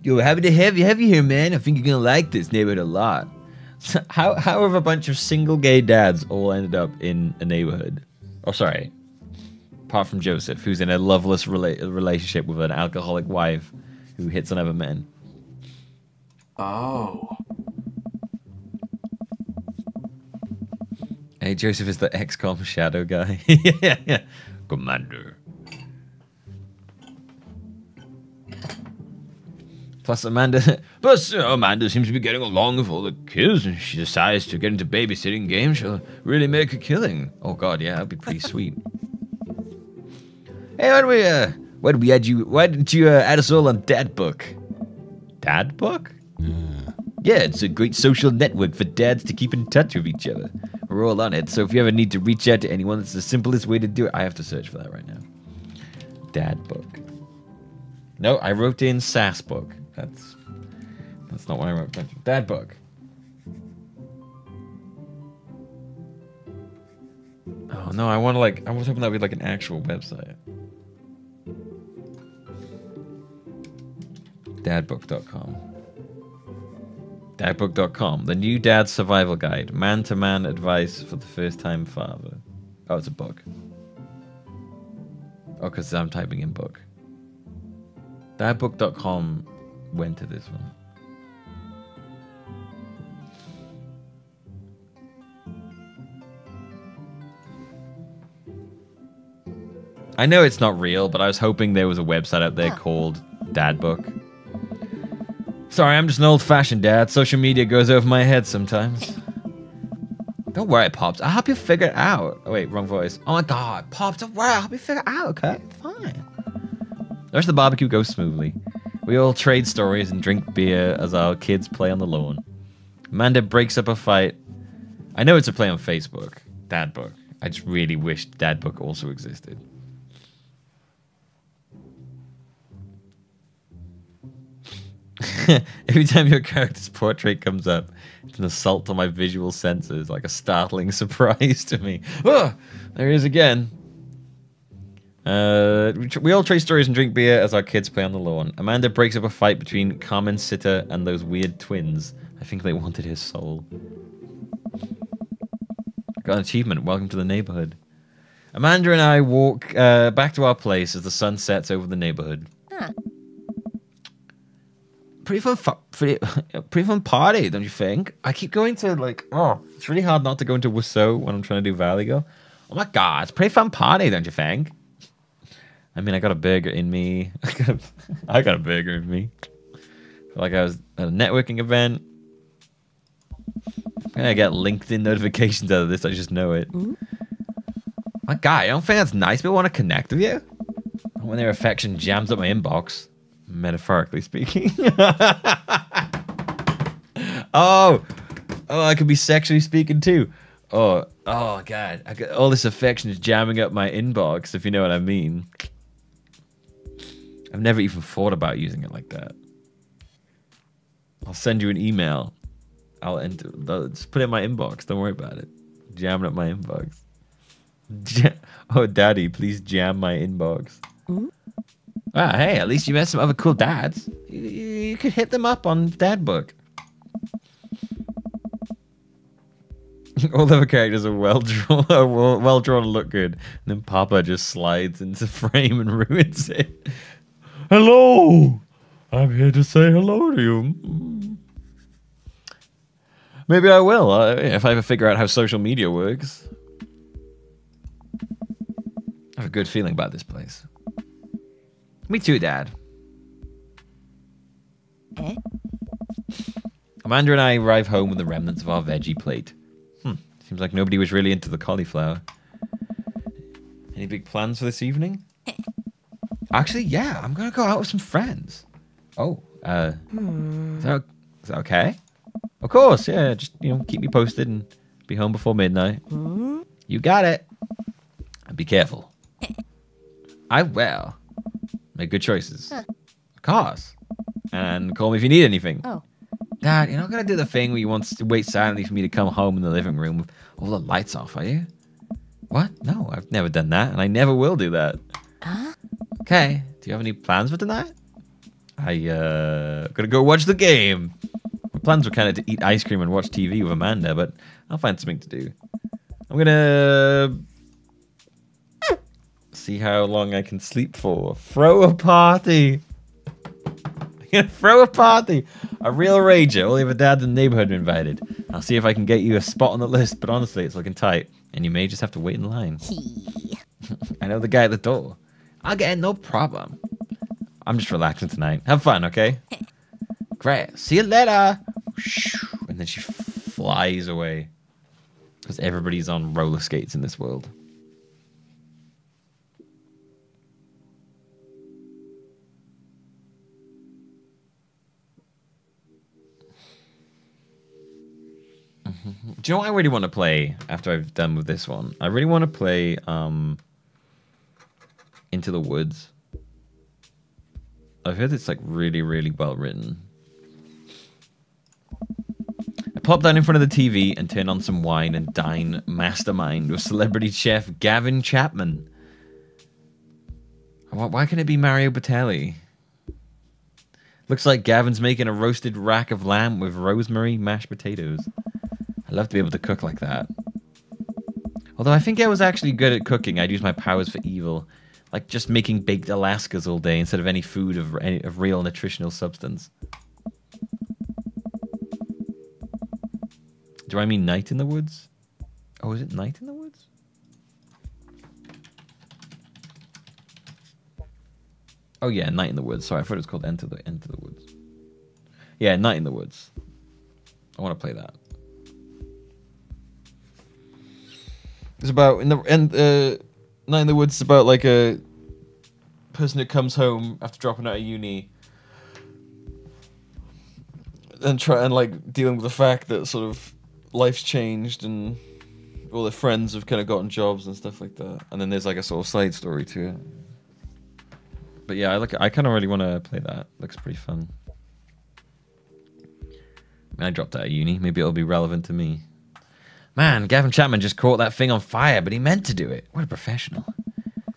Yo, happy to have you here, man. I think you're gonna like this neighborhood a lot. How have a bunch of single gay dads all ended up in a neighborhood? Oh, sorry. Apart from Joseph, who's in a loveless relationship with an alcoholic wife who hits on other men. Oh. Hey, Joseph is the XCOM shadow guy. Yeah. Commander. Plus, Amanda seems to be getting along with all the kids, and she decides to get into babysitting games. She'll really make a killing. Oh God, yeah, that'd be pretty sweet. Hey, why did you? Why didn't you add us all on Dadbook? Dadbook? Yeah, it's a great social network for dads to keep in touch with each other. We're all on it, so if you ever need to reach out to anyone, it's the simplest way to do it. I have to search for that right now. Dadbook. No, I wrote in Sassbook. That's not what I wrote. Dadbook. Oh no, I was hoping that would be like an actual website. Dadbook.com. Dadbook.com, the new dad survival guide, man-to-man advice for the first-time father. Oh, it's a book. Oh, because I'm typing in book. Dadbook.com went to this one. I know it's not real, but I was hoping there was a website out there called Dadbook. Sorry, I'm just an old-fashioned dad. Social media goes over my head sometimes. Don't worry, Pops. I'll help you figure it out. Oh, wait, wrong voice. Oh my God, Pops, don't worry. I'll help you figure it out, okay? Fine. The rest of the barbecue goes smoothly. We all trade stories and drink beer as our kids play on the lawn. Amanda breaks up a fight. I know it's a play on Facebook. Dadbook. I just really wish Dadbook also existed. Every time your character's portrait comes up, it's an assault on my visual senses, like a startling surprise to me. Oh, there he is again. We all trade stories and drink beer as our kids play on the lawn. Amanda breaks up a fight between Carmen Sitter and those weird twins. I think they wanted his soul. Got an achievement. Welcome to the neighborhood. Amanda and I walk back to our place as the sun sets over the neighborhood. Huh. Pretty fun party, don't you think? I keep going to it's really hard not to go into Wiseau when I'm trying to do Valley Girl. Oh my God, it's a pretty fun party, don't you think? I mean, I got a burger in me. I got a burger in me. Feel like I was at a networking event. I'm gonna get LinkedIn notifications out of this. I just know it. My God, you don't think that's nice? People want to connect with you when their affection jams up my inbox. Metaphorically speaking. Oh, I could be sexually speaking too. Oh God, I got all this affection is jamming up my inbox, if you know what I mean. I've never even thought about using it like that. I'll send you an email. Just put it in my inbox. Don't worry about it. Jamming up my inbox. Oh, Daddy, please jam my inbox. Ah, hey, at least you met some other cool dads. You could hit them up on Dadbook. All the other characters are well drawn and look good. And then Papa just slides into frame and ruins it. Hello! I'm here to say hello to you. Maybe I will, if I ever figure out how social media works. I have a good feeling about this place. Me too, Dad. Amanda and I arrive home with the remnants of our veggie plate. Seems like nobody was really into the cauliflower. Any big plans for this evening? Actually, yeah, I'm gonna go out with some friends. Oh, is that okay? Of course, yeah. Just keep me posted and be home before midnight. You got it. And be careful. I will. Make good choices. Of course. And call me if you need anything. Oh. Dad, you're not going to do the thing where you want to wait silently for me to come home in the living room with all the lights off, are you? What? No, I've never done that, and I never will do that. Huh? Okay. Do you have any plans for tonight? Gonna go watch the game. My plans were kind of to eat ice cream and watch TV with Amanda, but I'll find something to do. I'm gonna see how long I can sleep for. Throw a party. I'm gonna throw a party. A real rager. All the other dads in the neighborhood are invited. I'll see if I can get you a spot on the list, but honestly, it's looking tight. And you may just have to wait in line. I know the guy at the door. I'll get in, no problem. I'm just relaxing tonight. Have fun, okay? Great. See you later. And then she flies away. Because everybody's on roller skates in this world. Do you know what I really want to play after I've done with this one? I really want to play Into the Woods. I've heard it's like really, really well written. I pop down in front of the TV and turn on some wine and dine mastermind with celebrity chef Gavin Chapman. Why can't it be Mario Batali? Looks like Gavin's making a roasted rack of lamb with rosemary mashed potatoes. I'd love to be able to cook like that. Although I think I was actually good at cooking. I'd use my powers for evil. Like just making baked Alaskas all day instead of any food of real nutritional substance. Do I mean Night in the Woods? Oh, is it Night in the Woods? Oh yeah, Night in the Woods. Sorry, I thought it was called Enter the Woods. Yeah, Night in the Woods. I want to play that. It's about Night in the Woods is about like a person who comes home after dropping out of uni and like dealing with the fact that sort of life's changed and all their friends have kind of gotten jobs and stuff like that. And then there's like a sort of side story to it. But yeah, I kind of really want to play that. Looks pretty fun. I dropped out of uni. Maybe it'll be relevant to me. Man, Gavin Chapman just caught that thing on fire, but he meant to do it. What a professional.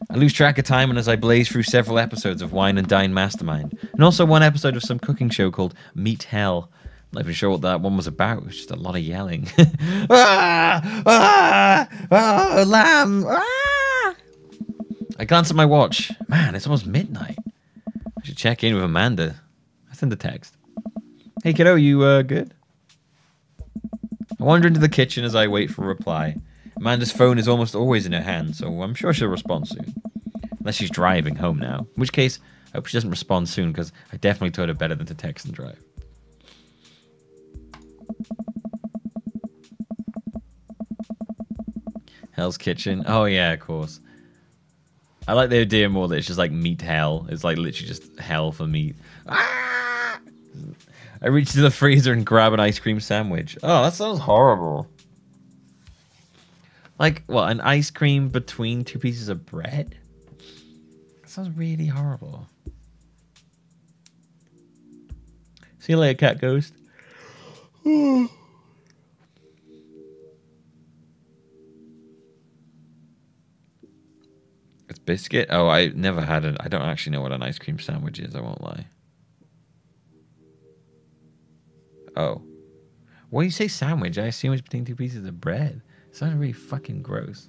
I lose track of time and as I blaze through several episodes of Wine and Dine Mastermind, and also one episode of some cooking show called Meat Hell. I'm not even sure what that one was about. It was just a lot of yelling. Lamb! Ah! I glance at my watch. Man, it's almost midnight. I should check in with Amanda. I send a text. Hey kiddo, you good? I wander into the kitchen as I wait for a reply. Amanda's phone is almost always in her hand, so I'm sure she'll respond soon. Unless she's driving home now. In which case, I hope she doesn't respond soon, because I definitely told her better than to text and drive. Hell's Kitchen. Oh yeah, of course. I like the idea more that it's just like meat hell. It's like literally just hell for meat. Ah! I reach to the freezer and grab an ice cream sandwich. Oh, that sounds horrible. Like, what, an ice cream between two pieces of bread? That sounds really horrible. See you later, cat ghost. It's biscuit? Oh, I never had it. I don't actually know what an ice cream sandwich is, I won't lie. Oh. When you say sandwich, I assume it's between two pieces of bread. It sounds really fucking gross.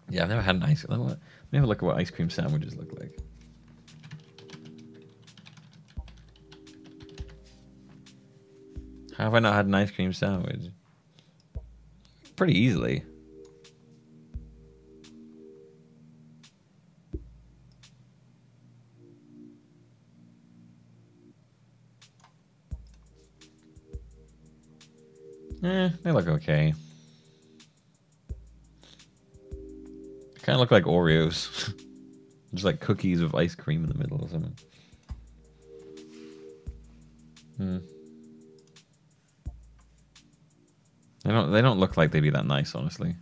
Yeah, I've never had an ice cream. Let me have a look at what ice cream sandwiches look like. How have I not had an ice cream sandwich? Pretty easily. They look okay. They kind of look like Oreos. Just like cookies with ice cream in the middle or something. They don't look like they'd be that nice, honestly.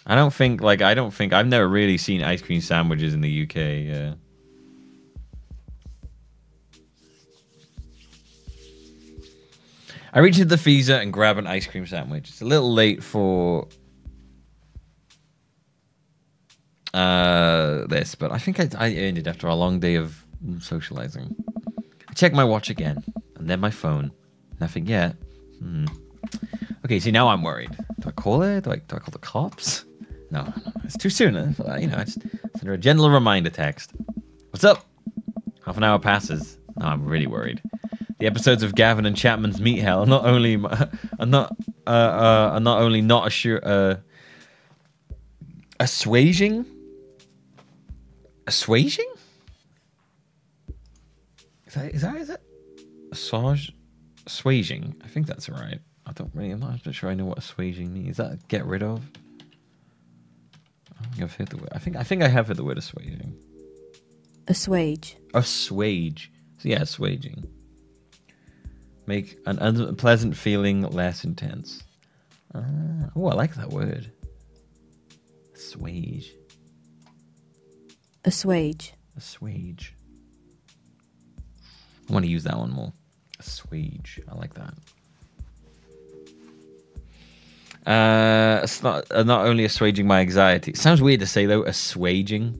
I've never really seen ice cream sandwiches in the UK, yeah. I reach into the freezer and grab an ice cream sandwich. It's a little late for this, but I think I earned it after a long day of socializing. I check my watch again, and then my phone. Nothing yet. Okay, see, now I'm worried. Do I call it? Do I call the cops? No, it's too soon. You know, it's under a gentle reminder text. What's up? Half an hour passes. Now I'm really worried. The episodes of Gavin and Chapman's Meat Hell are not only not assuaging. Assuaging? Is that assuaging? I think that's right. I'm not sure I know what assuaging means. Is that get rid of? I think I've heard the word. I think I have heard the word assuaging. Assuage. Assuage. So yeah, assuaging. Make an unpleasant feeling less intense. Oh, I like that word. Assuage. Assuage. Assuage. I want to use that one more. Assuage. I like that. It's not only assuaging my anxiety. It sounds weird to say though. Assuaging.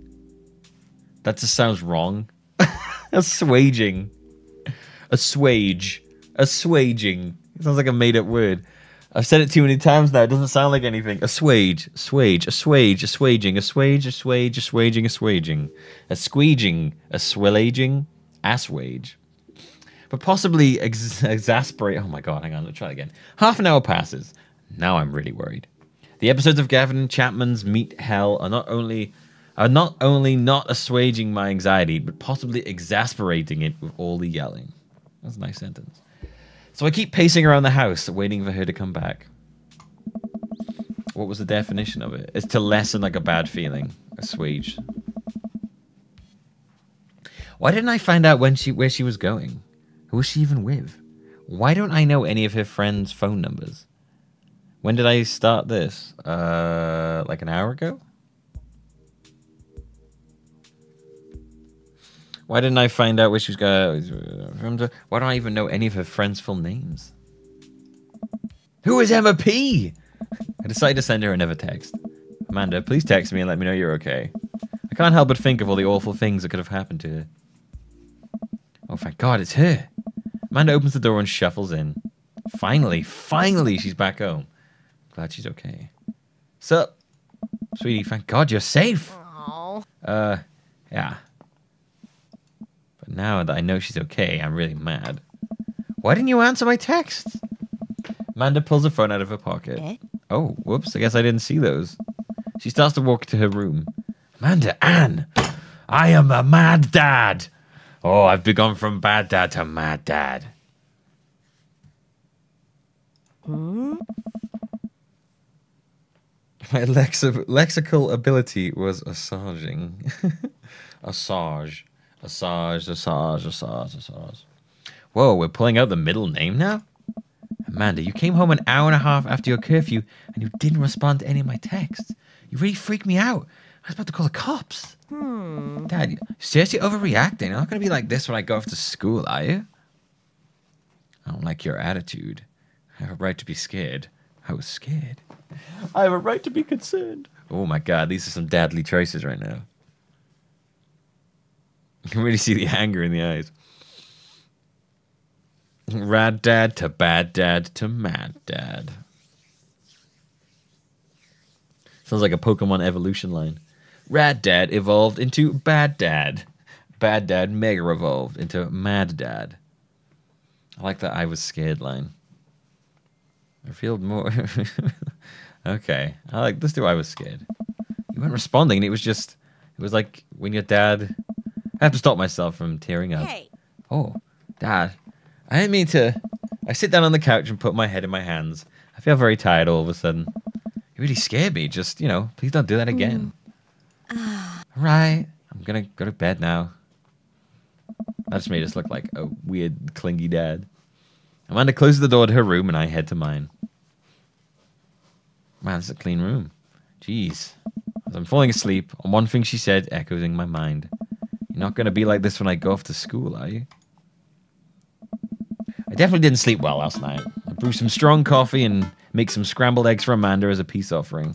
That just sounds wrong. Assuaging. Assuage. Assuaging. It sounds like a made-up word. I've said it too many times now. It doesn't sound like anything. Assuage. Assuage. Assuage. Assuaging. Assuage. Assuage. Assuaging. Assuaging. Assuaging. Assuaging. Assuage. But possibly exasperate. Oh my god, hang on, let's try it again. Half an hour passes. Now I'm really worried. The episodes of Gavin and Chapman's Meat Hell are not only not assuaging my anxiety, but possibly exasperating it with all the yelling. That's a nice sentence. So I keep pacing around the house, waiting for her to come back. What was the definition of it? It's to lessen like a bad feeling. Assuage. Why didn't I find out where she was going? Who was she even with? Why don't I know any of her friends' phone numbers? When did I start this? Like an hour ago? Why didn't I find out where she was going? Why don't I even know any of her friends' full names? Who is Emma P? I decided to send her another text. Amanda, please text me and let me know you're okay. I can't help but think of all the awful things that could have happened to her. Oh, thank God, it's her. Amanda opens the door and shuffles in. Finally, she's back home. Glad she's okay. Sup? Sweetie, thank God you're safe. Aww. Yeah. But now that I know she's okay, I'm really mad. Why didn't you answer my text? Amanda pulls her phone out of her pocket. Oh, whoops, I guess I didn't see those. She starts to walk to her room. Amanda, Anne, I am a mad dad. Oh, I've become from bad dad to mad dad. My lexical ability was assaging. Assage. Whoa, we're pulling out the middle name now? Amanda, you came home an hour and a half after your curfew and you didn't respond to any of my texts. You really freaked me out. I was about to call the cops. Dad, you're seriously overreacting. You're not going to be like this when I go off to school, are you? I don't like your attitude. I have a right to be scared. I was scared. I have a right to be concerned. Oh my God, these are some dadly choices right now. You can really see the anger in the eyes. Rad dad to bad dad to mad dad. Sounds like a Pokemon evolution line. Rad dad evolved into bad dad. Bad dad mega evolved into mad dad. I like that I was scared line. I feel more... Okay. Let's do I was scared. You weren't responding. It was like when your dad... I have to stop myself from tearing up. Hey. Oh, Dad. I didn't mean to... I sit down on the couch and put my head in my hands. I feel very tired all of a sudden. You really scared me. Just, please don't do that again. Right. I'm gonna go to bed now. That just made us look like a weird, clingy dad. Amanda closes the door to her room and I head to mine. Man, this is a clean room. Jeez. As I'm falling asleep, on one thing she said echoes in my mind. You're not going to be like this when I go off to school, are you? I definitely didn't sleep well last night. I brew some strong coffee and make some scrambled eggs for Amanda as a peace offering.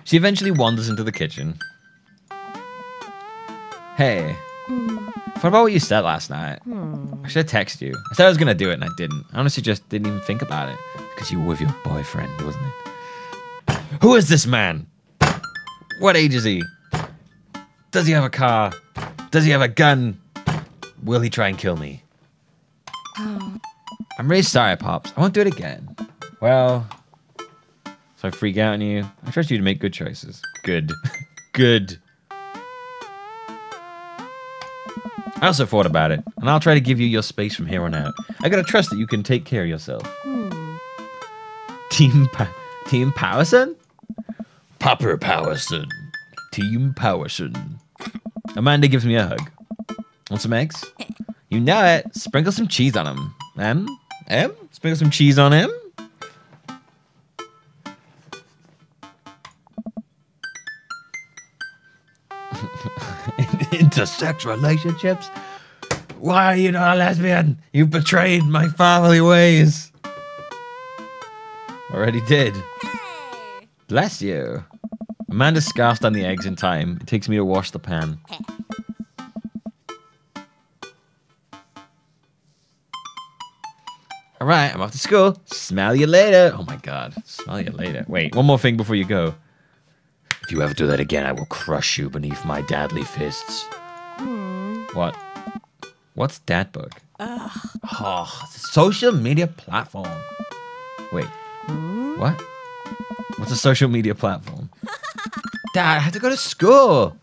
She eventually wanders into the kitchen. Hey. What about what you said last night? I should have texted you. I said I was going to do it and I didn't. I honestly just didn't even think about it. Because you were with your boyfriend, wasn't it? Who is this man? What age is he? Does he have a car? Does he have a gun? Will he try and kill me? I'm really sorry, Pops. I won't do it again. Well, so I freak out on you. I trust you to make good choices. Good. Good. I also thought about it, and I'll try to give you your space from here on out. I gotta trust that you can take care of yourself. Team Powerson? Papa Powerson. Team Powerson. Amanda gives me a hug. Want some eggs? You know it. Sprinkle some cheese on him. Sprinkle some cheese on him. Intersex relationships? Why are you not a lesbian? You betrayed my family ways. Already did. Bless you. Amanda scarfs down the eggs in time. It takes me to wash the pan. All right, I'm off to school. Smell you later. Oh my God. Smell you later. Wait, one more thing before you go. If you ever do that again, I will crush you beneath my dadly fists. What? What's Dadbook? Oh, it's a social media platform. Wait. What? What's a social media platform? Dad, I have to go to school.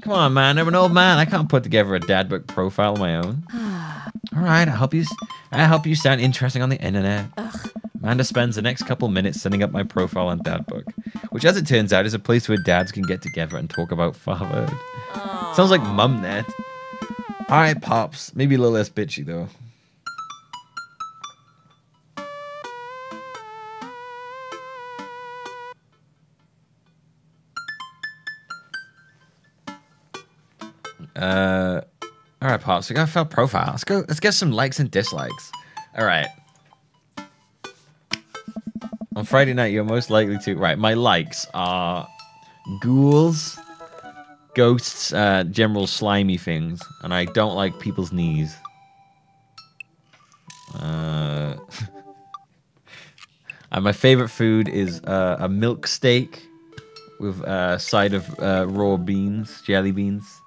Come on, man. I'm an old man. I can't put together a Dadbook profile of my own. All right, I'll help you sound interesting on the internet. Amanda spends the next couple minutes setting up my profile on Dadbook, which, as it turns out, is a place where dads can get together and talk about fatherhood. Sounds like Mumnet. All right, Pops. Maybe a little less bitchy, though. All right, Pops. We got a fair profile. Let's go. Let's get some likes and dislikes. All right. On Friday night, you're most likely to... Right, my likes are ghouls, ghosts, general slimy things, and I don't like people's knees. And my favorite food is a milk steak with a side of raw beans, jelly beans.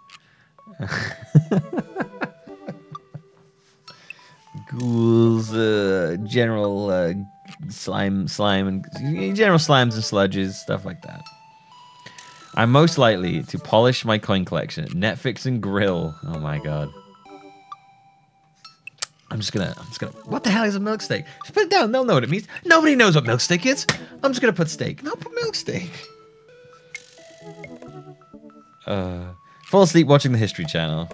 Ghouls, general slime and general slimes and sludges, stuff like that. I'm most likely to polish my coin collection, Netflix and grill. Oh my God. I'm just gonna, what the hell is a milk steak? Just put it down, they'll know what it means. Nobody knows what milk steak is. I'm just gonna put steak. No, put milk steak. Fall asleep watching the History Channel.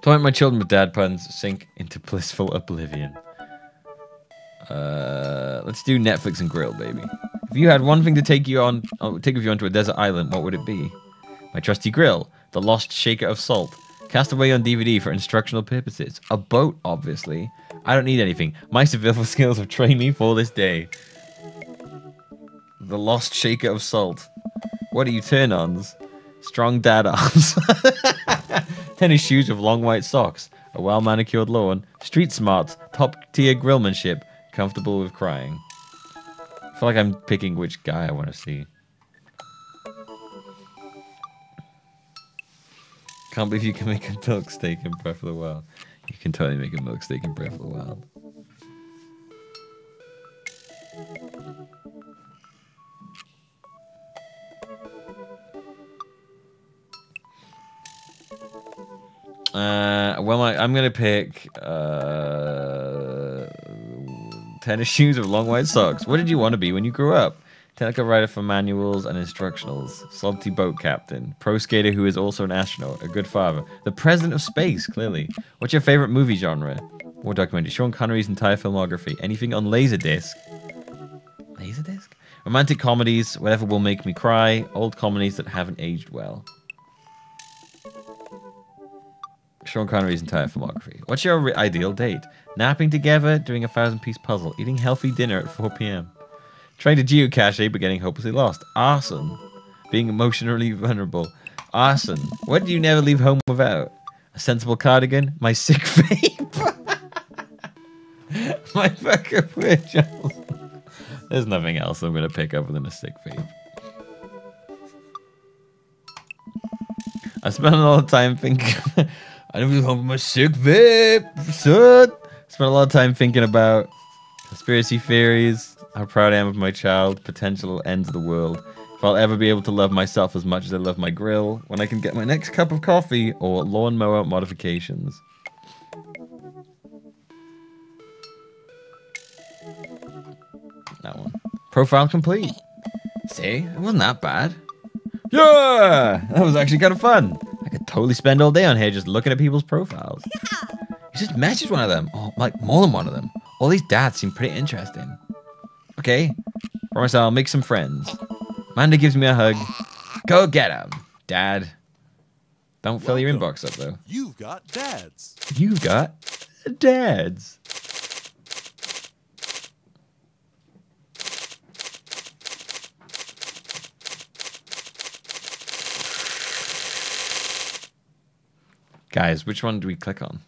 Torment my children with dad puns, sink into blissful oblivion. Let's do Netflix and grill, baby. If you had one thing to take with you onto a desert island, what would it be? My trusty grill, the lost shaker of salt, cast away on DVD for instructional purposes. A boat, obviously. I don't need anything. My survival skills have trained me for this day. The lost shaker of salt. What are you turn-ons? Strong dad arms. Tennis shoes with long white socks. A well-manicured lawn. Street smarts. Top-tier grillmanship. Comfortable with crying. I feel like I'm picking which guy I want to see. Can't believe you can make a milk steak in Breath of the Wild. You can totally make a milk steak in Breath of the Wild. Well, I'm gonna pick tennis shoes with long white socks. What did you want to be when you grew up? Technical writer for manuals and instructionals. Salty boat captain. Pro skater who is also an astronaut. A good father. The president of space, clearly. What's your favorite movie genre? Or documentary? Sean Connery's entire filmography. Anything on Laserdisc? Laserdisc? Romantic comedies. Whatever will make me cry. Old comedies that haven't aged well. Sean Connery's entire filmography. What's your ideal date? Napping together, doing a 1,000-piece puzzle, eating healthy dinner at 4 p.m. Trying to geocache but getting hopelessly lost. Arson. Being emotionally vulnerable. Arson. What do you never leave home without? A sensible cardigan? My sick vape? My fucking witch. There's nothing else I'm gonna pick up than a sick vape. I spent a lot of time thinking. I don't have my sick vape, son. Spent a lot of time thinking about conspiracy theories, how proud I am of my child, potential ends of the world. If I'll ever be able to love myself as much as I love my grill, when I can get my next cup of coffee, or lawnmower modifications. That one. Profile complete. See? It wasn't that bad. Yeah! That was actually kind of fun. I could totally spend all day on here just looking at people's profiles. You just messaged one of them. Oh, like, more than one of them. All these dads seem pretty interesting. Okay. Promise I'll make some friends. Amanda gives me a hug. Go get him, Dad. Don't fill your inbox up, though. You've got dads. You've got dads. Guys, which one do we click on?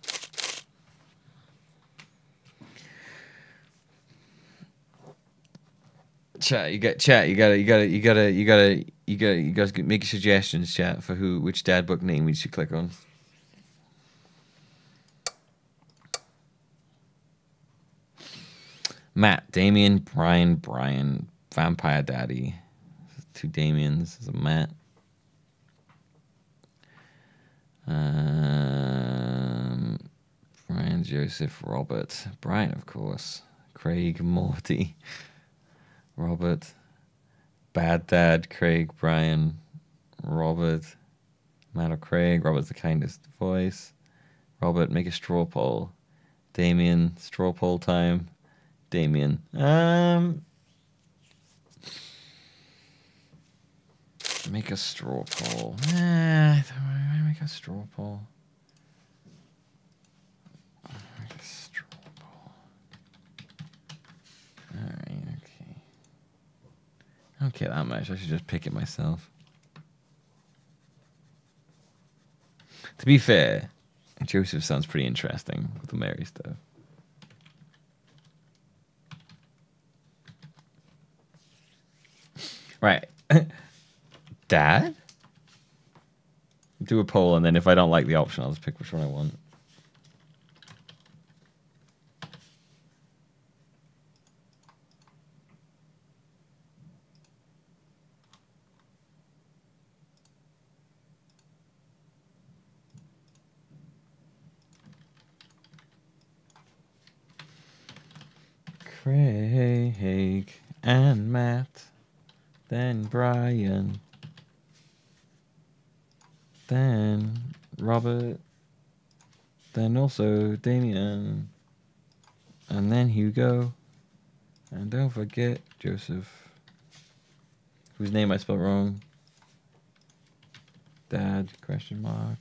Chat, you guys make suggestions, chat, for which dad book name we should click on. Matt, Damien, Brian, Vampire Daddy. Two Damiens, there's a Matt. Brian, Joseph, Robert, Brian, of course, Craig, Morty, Robert, Bad Dad, Craig, Brian, Robert, Matt or Craig, Robert's the kindest voice, Robert, make a straw poll, Damien, straw poll time, Damien, make a straw poll, make a straw poll. Alright, okay. I don't care that much. I should just pick it myself. To be fair, Joseph sounds pretty interesting with the Mary stuff. Right. Dad? Do a poll, and then if I don't like the option, I'll just pick which one I want. Craig and Matt, then Brian, then Robert, then also Damien, and then Hugo, and don't forget Joseph, whose name I spelled wrong. Dad, question mark.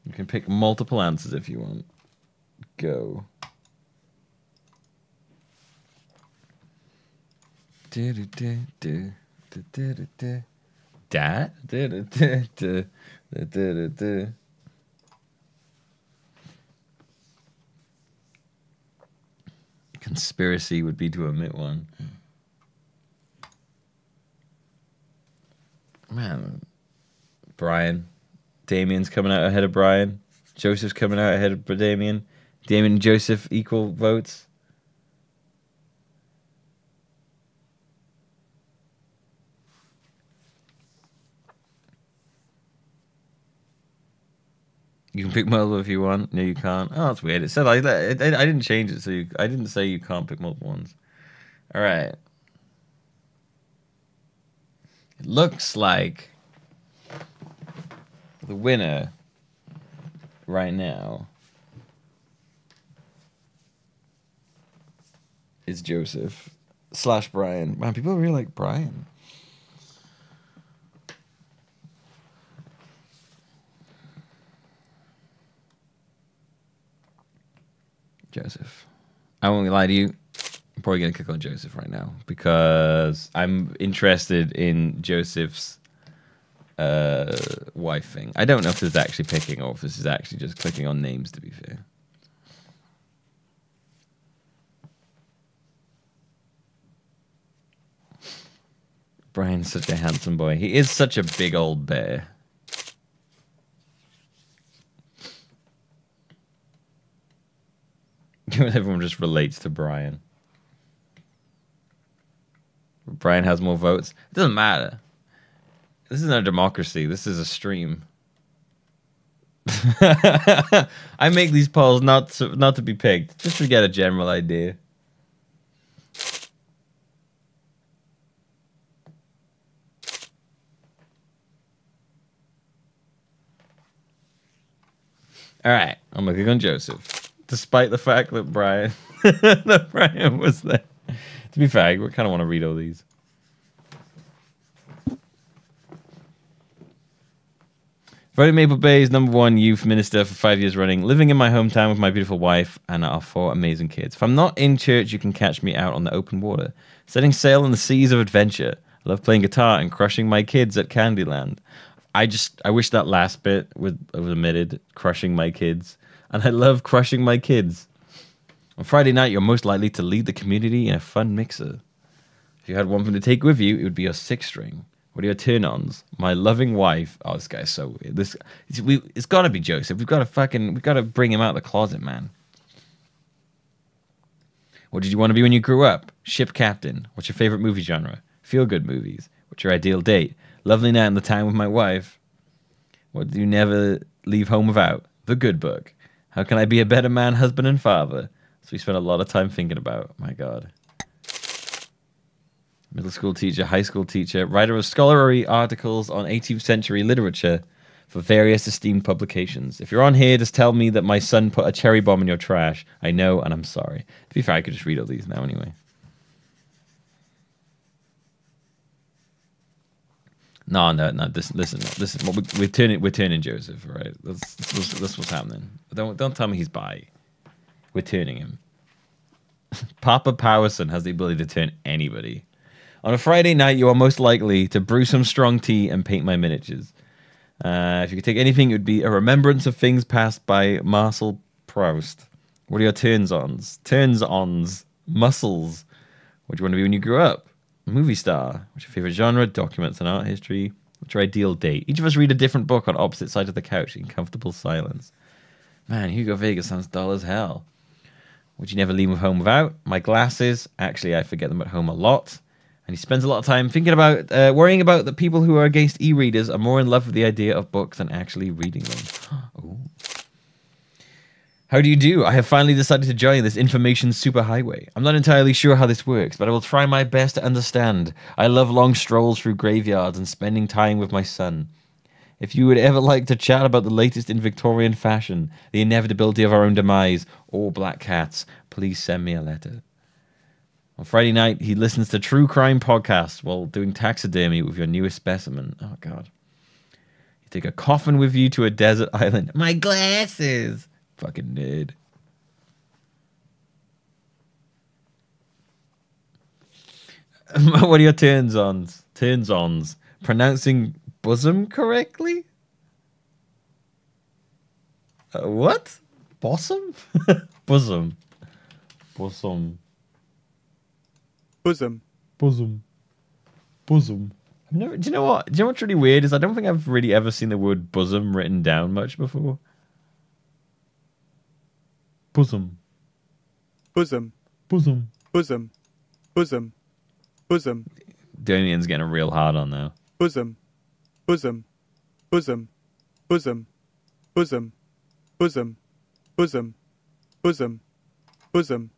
You can pick multiple answers if you want. Go. Dad? Conspiracy would be to omit one. Man. Brian. Damien's coming out ahead of Brian. Joseph's coming out ahead of Damien. Damien and Joseph equal votes. You can pick multiple if you want. No, you can't. Oh, that's weird. It said I didn't change it, so I didn't say you can't pick multiple ones. All right. It looks like the winner right now is Joseph / Brian. Man, people really like Brian. Joseph. I won't lie to you. I'm probably going to click on Joseph right now because I'm interested in Joseph's wife thing. I don't know if this is actually picking or if this is actually just clicking on names, to be fair. Brian's such a handsome boy. He is such a big old bear. Everyone just relates to Brian. Brian has more votes. It doesn't matter. This isn't a democracy. This is a stream. I make these polls not to be picked, just to get a general idea. All right, I'm gonna click on Joseph, despite the fact that Brian, that Brian was there. To be fair, I kind of want to read all these. Voted Maple Bay's #1 youth minister for 5 years running, living in my hometown with my beautiful wife and our 4 amazing kids. If I'm not in church, you can catch me out on the open water, setting sail in the seas of adventure. I love playing guitar and crushing my kids at Candyland. I wish that last bit was omitted, crushing my kids. And I love crushing my kids. On Friday night, you're most likely to lead the community in a fun mixer. If you had one thing to take with you, it would be your 6-string. What are your turn-ons? My loving wife. Oh, this guy's so weird. It's got to be Joseph. We've got to bring him out of the closet, man. What did you want to be when you grew up? Ship captain. What's your favorite movie genre? Feel-good movies. What's your ideal date? Lovely night in the time with my wife. What do you never leave home without? The Good Book. How can I be a better man, husband, and father? So we spent a lot of time thinking about. My God. Middle school teacher, high school teacher, writer of scholarly articles on 18th century literature for various esteemed publications. If you're on here, just tell me that my son put a cherry bomb in your trash. I know, and I'm sorry. To be fair, I could just read all these now anyway. No. Listen. We're turning Joseph, right? That's what's happening. Don't tell me he's bi. We're turning him. Papa Powerson has the ability to turn anybody. On a Friday night, you are most likely to brew some strong tea and paint my miniatures. If you could take anything, it would be a remembrance of things passed by Marcel Proust. What are your turns-ons? Turns-ons. Muscles. What do you want to be when you grew up? Movie star. What's your favorite genre? Documents and art history. What's your ideal date? Each of us read a different book on opposite sides of the couch in comfortable silence. Man, Hugo Vega sounds dull as hell. Would you never leave home without? My glasses. Actually, I forget them at home a lot. And he spends a lot of time thinking about, worrying about the people who are against e-readers are more in love with the idea of books than actually reading them. Ooh. How do you do? I have finally decided to join this information superhighway. I'm not entirely sure how this works, but I will try my best to understand. I love long strolls through graveyards and spending time with my son. If you would ever like to chat about the latest in Victorian fashion, the inevitability of our own demise, or black cats, please send me a letter. On Friday night, he listens to true crime podcasts while doing taxidermy with your newest specimen. Oh, God. You take a coffin with you to a desert island. My glasses! Fucking nerd. What are your turns-ons? Turns-ons. Pronouncing bosom correctly? What? Bosom? Bosom. Bosom. Bosom. Bosom. Bosom. Do you know what? Do you know what's really weird is I don't think I've really ever seen the word bosom written down much before. Bosom. Bosom. Bosom. Bosom. Bosom. Bosom. Damien's getting a real hard on now. Bosom. Bosom. Bosom. Bosom. Bosom. Bosom. Bosom. Bosom. Bosom.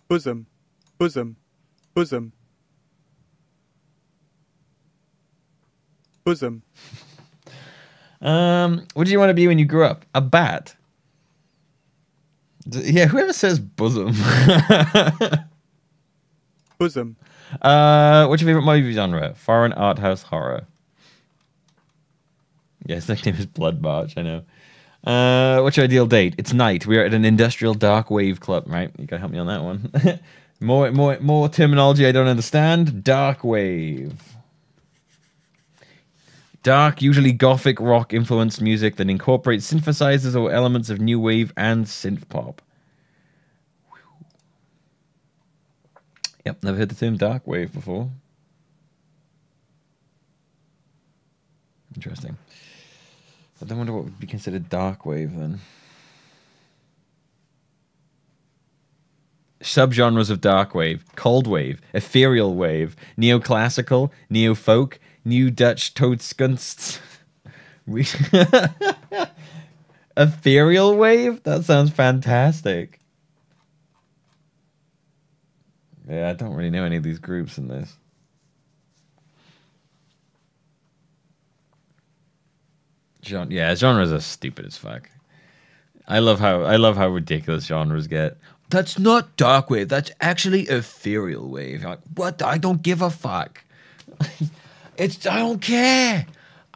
Bosom. Bosom. Bosom. Bosom. What did you want to be when you grew up? A bat. Yeah, whoever says bosom. Bosom. What's your favorite movie genre? Foreign art house horror. Yeah, his nickname is Blood March, I know. What's your ideal date? It's night. We're at an industrial dark wave club, right? You gotta help me on that one. more terminology I don't understand. Dark wave. Dark, usually gothic rock influenced music that incorporates synthesizers or elements of new wave and synth pop. Yep, never heard the term dark wave before. Interesting. I don't wonder what would be considered dark wave then. Subgenres of dark wave: cold wave, ethereal wave, neoclassical, neo-folk, new Dutch toadskunst. Ethereal wave? That sounds fantastic. Yeah, I don't really know any of these groups in this. Yeah, genres are stupid as fuck. I love how ridiculous genres get. That's not dark wave. That's actually ethereal wave. You're like, what? I don't give a fuck. I don't care.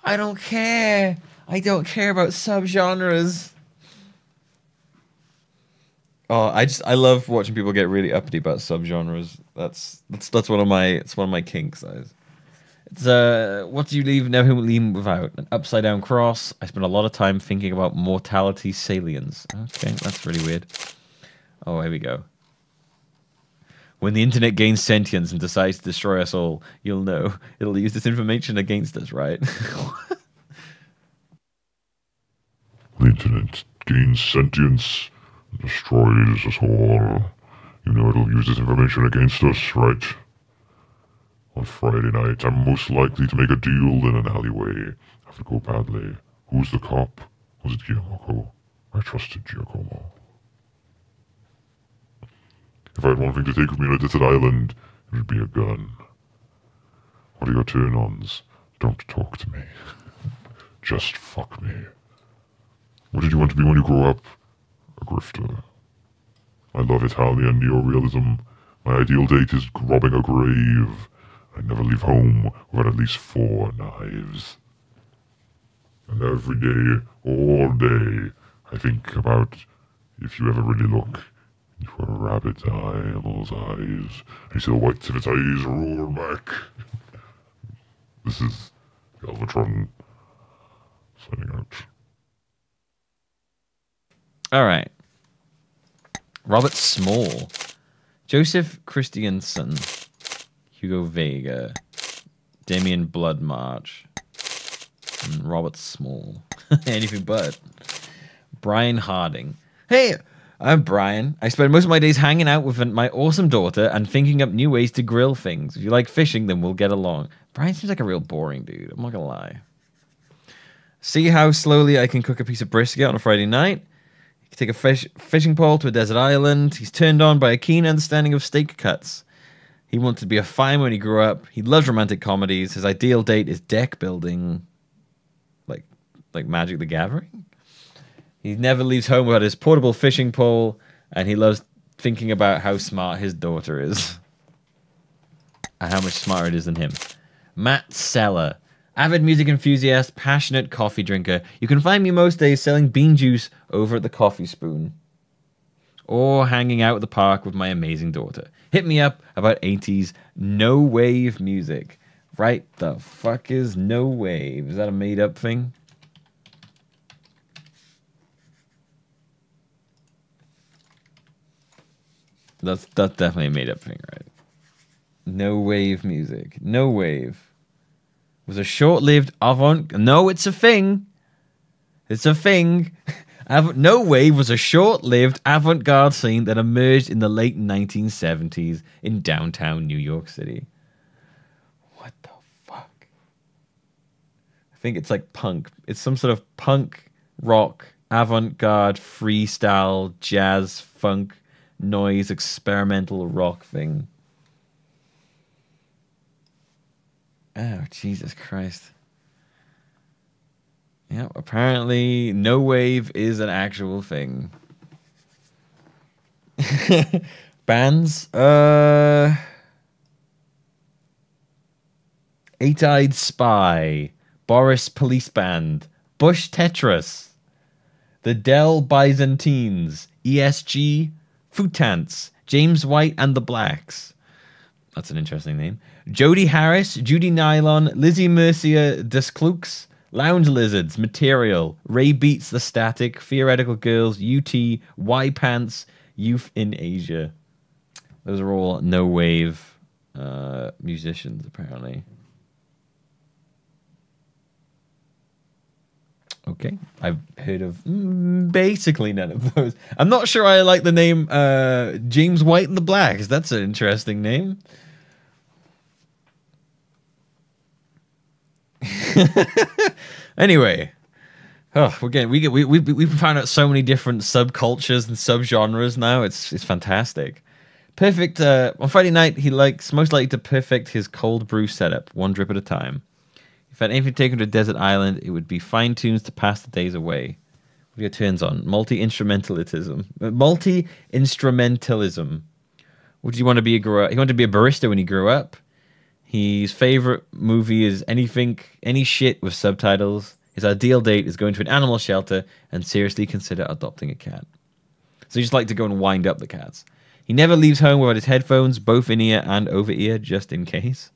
I don't care. I don't care about subgenres. Oh, I love watching people get really uppity about subgenres. That's one of my kinks. It's what do you never leave without? An upside down cross. I spend a lot of time thinking about mortality salience. Okay, that's really weird. Oh, here we go. When the internet gains sentience and decides to destroy us all, you'll know. It'll use this information against us, right? The internet gains sentience and destroys us all. You know it'll use this information against us, right? On Friday night, I'm most likely to make a deal in an alleyway. Have to go badly. Who's the cop? Was it Giacomo? I trusted Giacomo. If I had one thing to take with me on a desert island, it would be a gun. What are your turn-ons? Don't talk to me. Just fuck me. What did you want to be when you grow up? A grifter. I love Italian neorealism. My ideal date is robbing a grave. I never leave home without at least 4 knives. And every day, all day, I think about if you ever really look into a rabbit's eye, those eyes, you see the whites of its eyes roar back. This is Galvatron signing out. All right. Robert Small, Joseph Christiansen, Hugo Vega, Damien Bloodmarch, and Robert Small. Anything but. Brian Harding. Hey, I'm Brian. I spend most of my days hanging out with my awesome daughter and thinking up new ways to grill things. If you like fishing, then we'll get along. Brian seems like a real boring dude. I'm not gonna lie. See how slowly I can cook a piece of brisket on a Friday night? He can take a fishing pole to a desert island. He's turned on by a keen understanding of steak cuts. He wanted to be a fireman when he grew up. He loves romantic comedies. His ideal date is deck building, like Magic the Gathering. He never leaves home without his portable fishing pole, and he loves thinking about how smart his daughter is and how much smarter it is than him. Matt Seller, avid music enthusiast, passionate coffee drinker. You can find me most days selling bean juice over at the Coffee Spoon or hanging out at the park with my amazing daughter. Hit me up about 80s no wave music. Right the fuck is no wave? Is that a made up thing? That's definitely a made up thing, right? No wave music. No wave was a short-lived avant. No, it's a thing. It's a thing. No wave was a short-lived avant-garde scene that emerged in the late 1970s in downtown New York City. What the fuck? I think it's like punk. It's some sort of punk, rock, avant-garde, freestyle, jazz, funk, noise, experimental rock thing. Oh, Jesus Christ. Yeah, apparently no wave is an actual thing. Bands? Eight-Eyed Spy, Boris Police Band, Bush Tetris, The Del Byzantines, ESG, Futants, James White and the Blacks. That's an interesting name. Jody Harris, Judy Nylon, Lizzie Mercia Desclux, Lounge Lizards, Material, Ray Beats the Static, Theoretical Girls, UT, Y Pants, Youth in Asia. Those are all no wave musicians, apparently. Okay, I've heard of basically none of those. I'm not sure I like the name James White and the Blacks. That's an interesting name. Anyway, again, we found out so many different subcultures and subgenres now. It's fantastic. Perfect. On Friday night, he likes most likely to perfect his cold brew setup, one drip at a time. If I had anything to take him to a desert island, it would be fine tunes to pass the days away. What are your turns on? Multi-instrumentalism. Multi-instrumentalism. What did you want to be? He wanted to be a barista when he grew up. His favorite movie is any shit with subtitles. His ideal date is going to an animal shelter and seriously consider adopting a cat. So he just like to go and wind up the cats. He never leaves home without his headphones, both in-ear and over-ear, just in case.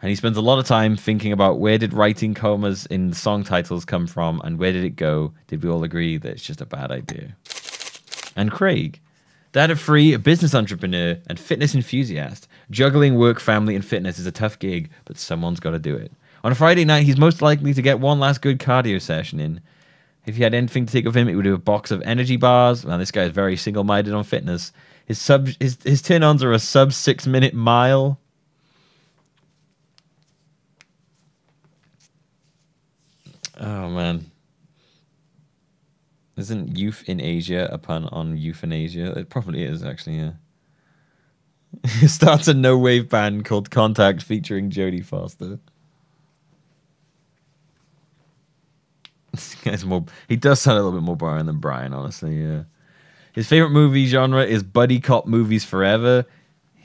And he spends a lot of time thinking about where did writing commas in song titles come from and where did it go? Did we all agree that it's just a bad idea? And Craig, dad of three, a business entrepreneur and fitness enthusiast. Juggling work, family, and fitness is a tough gig, but someone's got to do it. On a Friday night, he's most likely to get one last good cardio session in. If you had anything to take of him, it would be a box of energy bars. Well, this guy is very single-minded on fitness. His turn-ons are a sub 6-minute mile. Oh, man. Isn't youth in Asia a pun on euthanasia? It probably is, actually, yeah. He starts a no-wave band called Contact featuring Jodie Foster. This guy's he does sound a little bit more boring than Brian, honestly, yeah. His favorite movie genre is buddy cop movies forever.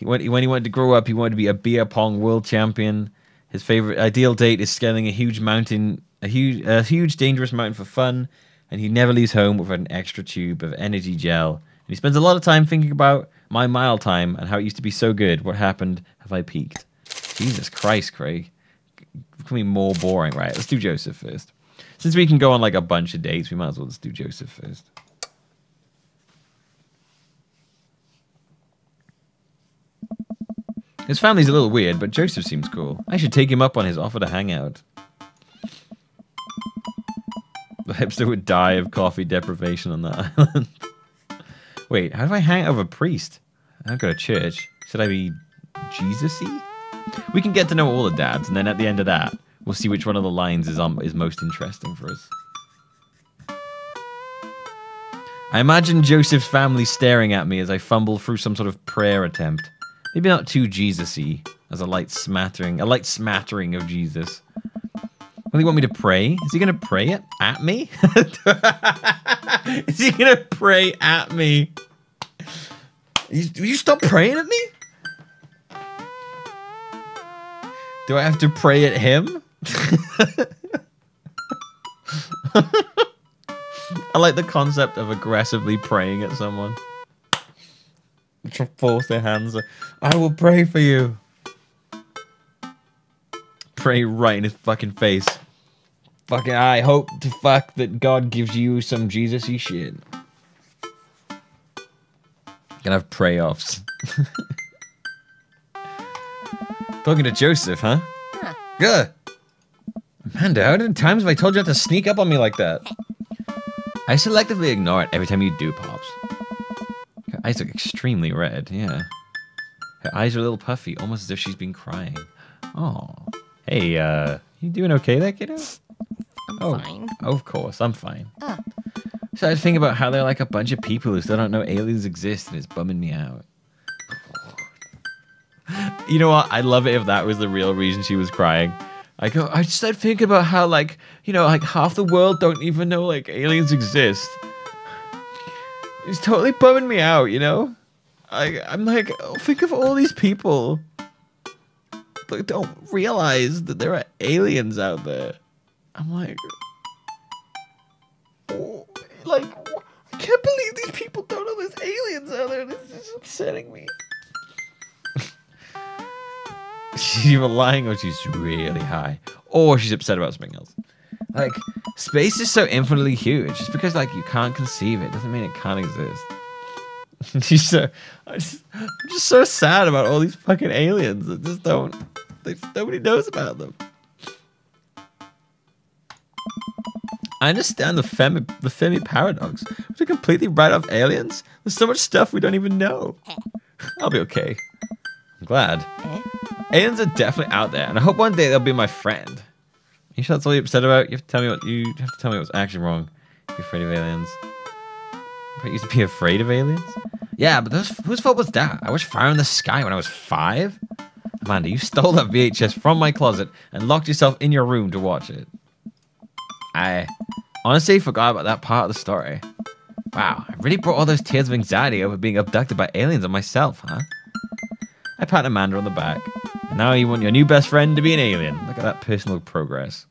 When he wanted to grow up, he wanted to be a beer pong world champion. His favorite ideal date is scaling a huge mountain, a huge dangerous mountain for fun, and he never leaves home without an extra tube of energy gel. And he spends a lot of time thinking about my mile time and how it used to be so good. What happened? Have I peaked? Jesus Christ, Craig. It's becoming more boring. Right, let's do Joseph first. Since we can go on like a bunch of dates, we might as well just do Joseph first. His family's a little weird, but Joseph seems cool. I should take him up on his offer to hang out. The hipster would die of coffee deprivation on that island. Wait, how do I hang out with a priest? I don't go to church. Should I be Jesus-y? We can get to know all the dads, and then at the end of that, we'll see which one of the lines is most interesting for us. I imagine Joseph's family staring at me as I fumble through some sort of prayer attempt. Maybe not too Jesus-y, as a light smattering of Jesus. What do you want me to pray? Is he going to pray it at me? Is he going to pray at me? Will you stop praying at me? Do I have to pray at him? I like the concept of aggressively praying at someone. To force their hands. I will pray for you. Pray right in his fucking face. Fucking, I hope to fuck that God gives you some Jesus-y shit. Gonna have pray-offs. Talking to Joseph, huh? Yeah. Amanda, how many times have I told you not to sneak up on me like that? I selectively ignore it every time you do, Pops. Her eyes look extremely red, yeah. Her eyes are a little puffy, almost as if she's been crying. Oh. Hey, you doing okay there, kiddo? I'm fine. Of course, I'm fine. So I was thinking about how they're like a bunch of people who still don't know aliens exist, and it's bumming me out. You know what? I'd love it if that was the real reason she was crying. I just started thinking about how, like, you know, like half the world don't even know, like, aliens exist. It's totally bumming me out, you know? I'm like, oh, think of all these people that don't realize that there are aliens out there. I'm like, oh, like, I can't believe these people don't know there's aliens out there. This is upsetting me. She's either lying or she's really high. Or she's upset about something else. Like, space is so infinitely huge. Just because, like, you can't conceive it doesn't mean it can't exist. I'm just so sad about all these fucking aliens that just don't... nobody knows about them. I understand the Fermi paradox. To completely write off aliens? There's so much stuff we don't even know. I'll be okay. I'm glad. Aliens are definitely out there, and I hope one day they'll be my friend. You sure that's all you're upset about? You have to tell me what's actually wrong. Be afraid of aliens. I used to be afraid of aliens? Yeah, but whose fault was that? I watched Fire in the Sky when I was 5? Amanda, you stole that VHS from my closet and locked yourself in your room to watch it. I honestly forgot about that part of the story. Wow, I really brought all those tears of anxiety over being abducted by aliens on myself, huh? I pat Amanda on the back. And now you want your new best friend to be an alien. Look at that personal progress.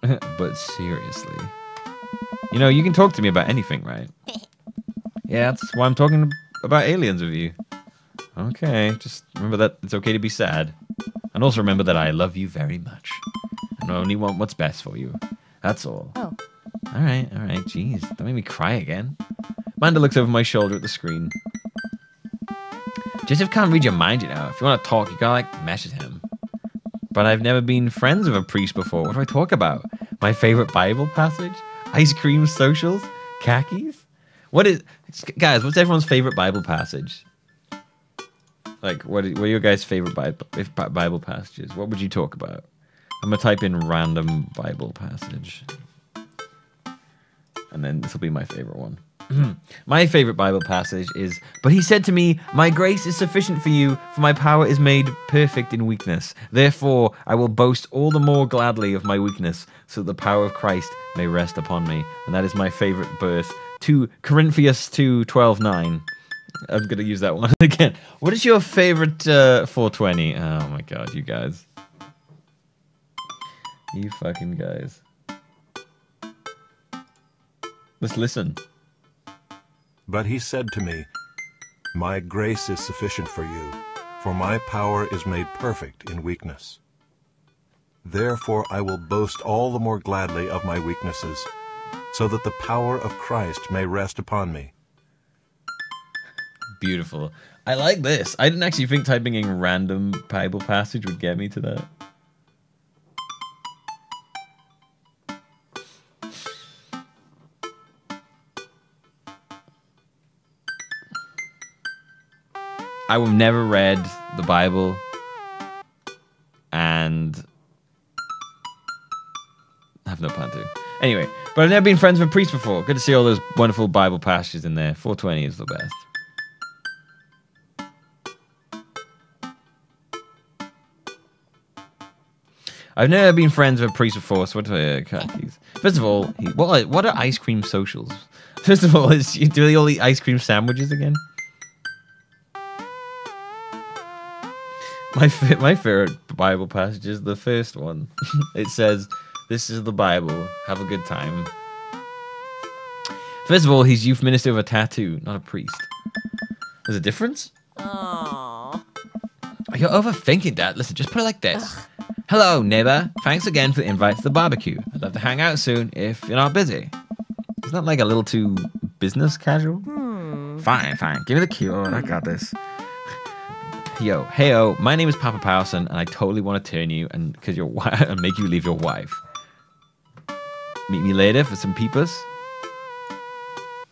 But seriously. You know, you can talk to me about anything, right? Yeah, that's why I'm talking about aliens with you. Okay, just remember that it's okay to be sad. And also remember that I love you very much. And I only want what's best for you. That's all. Oh. Alright, jeez. Don't make me cry again. Amanda looks over my shoulder at the screen. Joseph can't read your mind, you know. If you want to talk, you gotta, like, message him. But I've never been friends with a priest before. What do I talk about? My favorite Bible passage? Ice cream socials? Khakis? Guys, what's everyone's favorite Bible passage? Like, what are your guys' favorite Bible passages? What would you talk about? I'm gonna type in random Bible passage. And then this will be my favorite one. My favorite Bible passage is, "But he said to me, my grace is sufficient for you, for my power is made perfect in weakness. Therefore, I will boast all the more gladly of my weakness, so that the power of Christ may rest upon me." And that is my favorite verse, 2 Corinthians 2:12-9. I'm going to use that one again. What is your favorite 420? Oh my god, you guys. You fucking guys. Let's listen. But he said to me, my grace is sufficient for you, for my power is made perfect in weakness. Therefore I will boast all the more gladly of my weaknesses, so that the power of Christ may rest upon me. Beautiful. I like this. I didn't actually think typing in random Bible passage would get me to that. I have never read the Bible, and I have no plan to. Anyway, but I've never been friends with priests before. Good to see all those wonderful Bible passages in there. 420 is the best. I've never been friends with a priest before, so what do I khakis? First of all, what are ice cream socials? First of all, do they all eat ice cream sandwiches again? My favorite Bible passage is the first one. It says, "This is the Bible. Have a good time." First of all, he's youth minister with a tattoo, not a priest. There's a difference? Aww. You're overthinking that. Listen, just put it like this. "Hello, neighbor. Thanks again for the invite to the barbecue. I'd love to hang out soon if you're not busy." Isn't that like a little too business casual? Fine. Give me the keyboard. I got this. "Yo, heyo, my name is Papa Powerson, and I totally want to turn you and make you leave your wife. Meet me later for some peepers."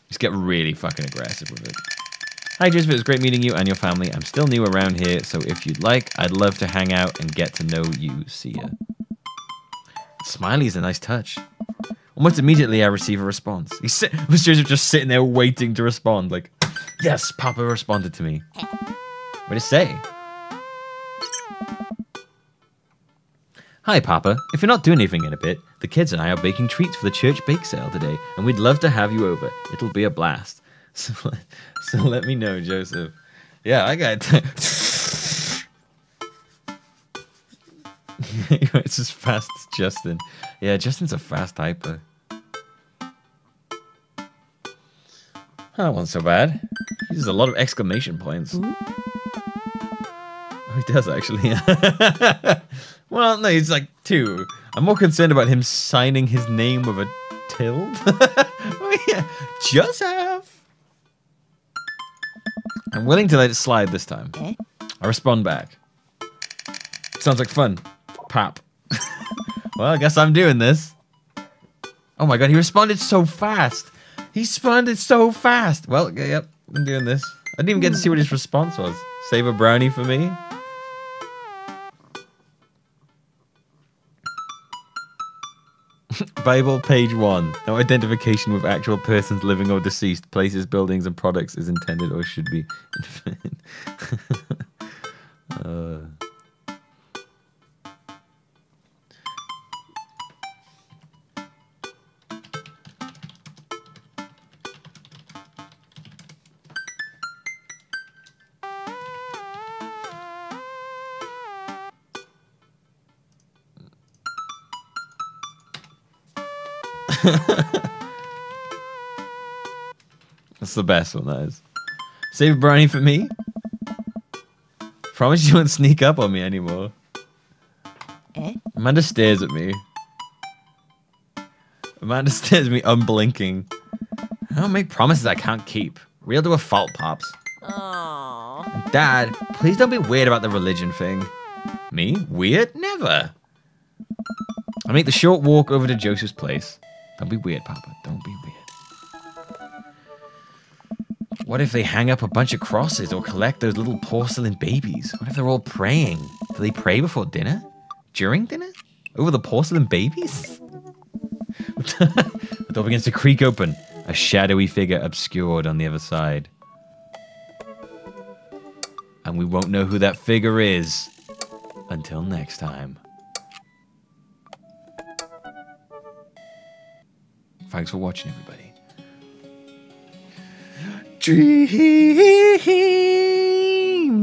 Just get really fucking aggressive with it. "Hi, Joseph, it was great meeting you and your family. I'm still new around here, so if you'd like, I'd love to hang out and get to know you. See ya." Smiley is a nice touch. Almost immediately, I receive a response. Was Joseph just sitting there waiting to respond? Like, yes, Papa responded to me. What did it say? "Hi, Papa. If you're not doing anything in a bit, the kids and I are baking treats for the church bake sale today, and we'd love to have you over. It'll be a blast. So let me know, Joseph." Yeah, I got it's as fast as Justin. Yeah, Justin's a fast typer. That wasn't so bad. He uses a lot of exclamation points. Oh, he does actually. Well, no, he's like 2. I'm more concerned about him signing his name with a tilde. Oh, yeah. Joseph. I'm willing to let it slide this time. I respond back. Sounds like fun. Pap. Well, I guess I'm doing this. Oh my god, he responded so fast. He responded so fast. Well, yep, I'm doing this. I didn't even get to see what his response was. Save a brownie for me. Bible, page 1. No identification with actual persons living or deceased, places, buildings, and products is intended or should be. That's the best one, that is. Save a brownie for me? Promise you won't sneak up on me anymore. Amanda stares at me. Amanda stares at me unblinking. I don't make promises I can't keep. Real to a fault, Pops. And Dad, please don't be weird about the religion thing. Me? Weird? Never. I make the short walk over to Joseph's place. Don't be weird, Papa. Don't be weird. What if they hang up a bunch of crosses or collect those little porcelain babies? What if they're all praying? Do they pray before dinner? During dinner? Over the porcelain babies? The door begins to creak open. A shadowy figure obscured on the other side. And we won't know who that figure is until next time. Thanks for watching, everybody. Dream,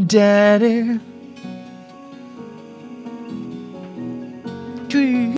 Daddy.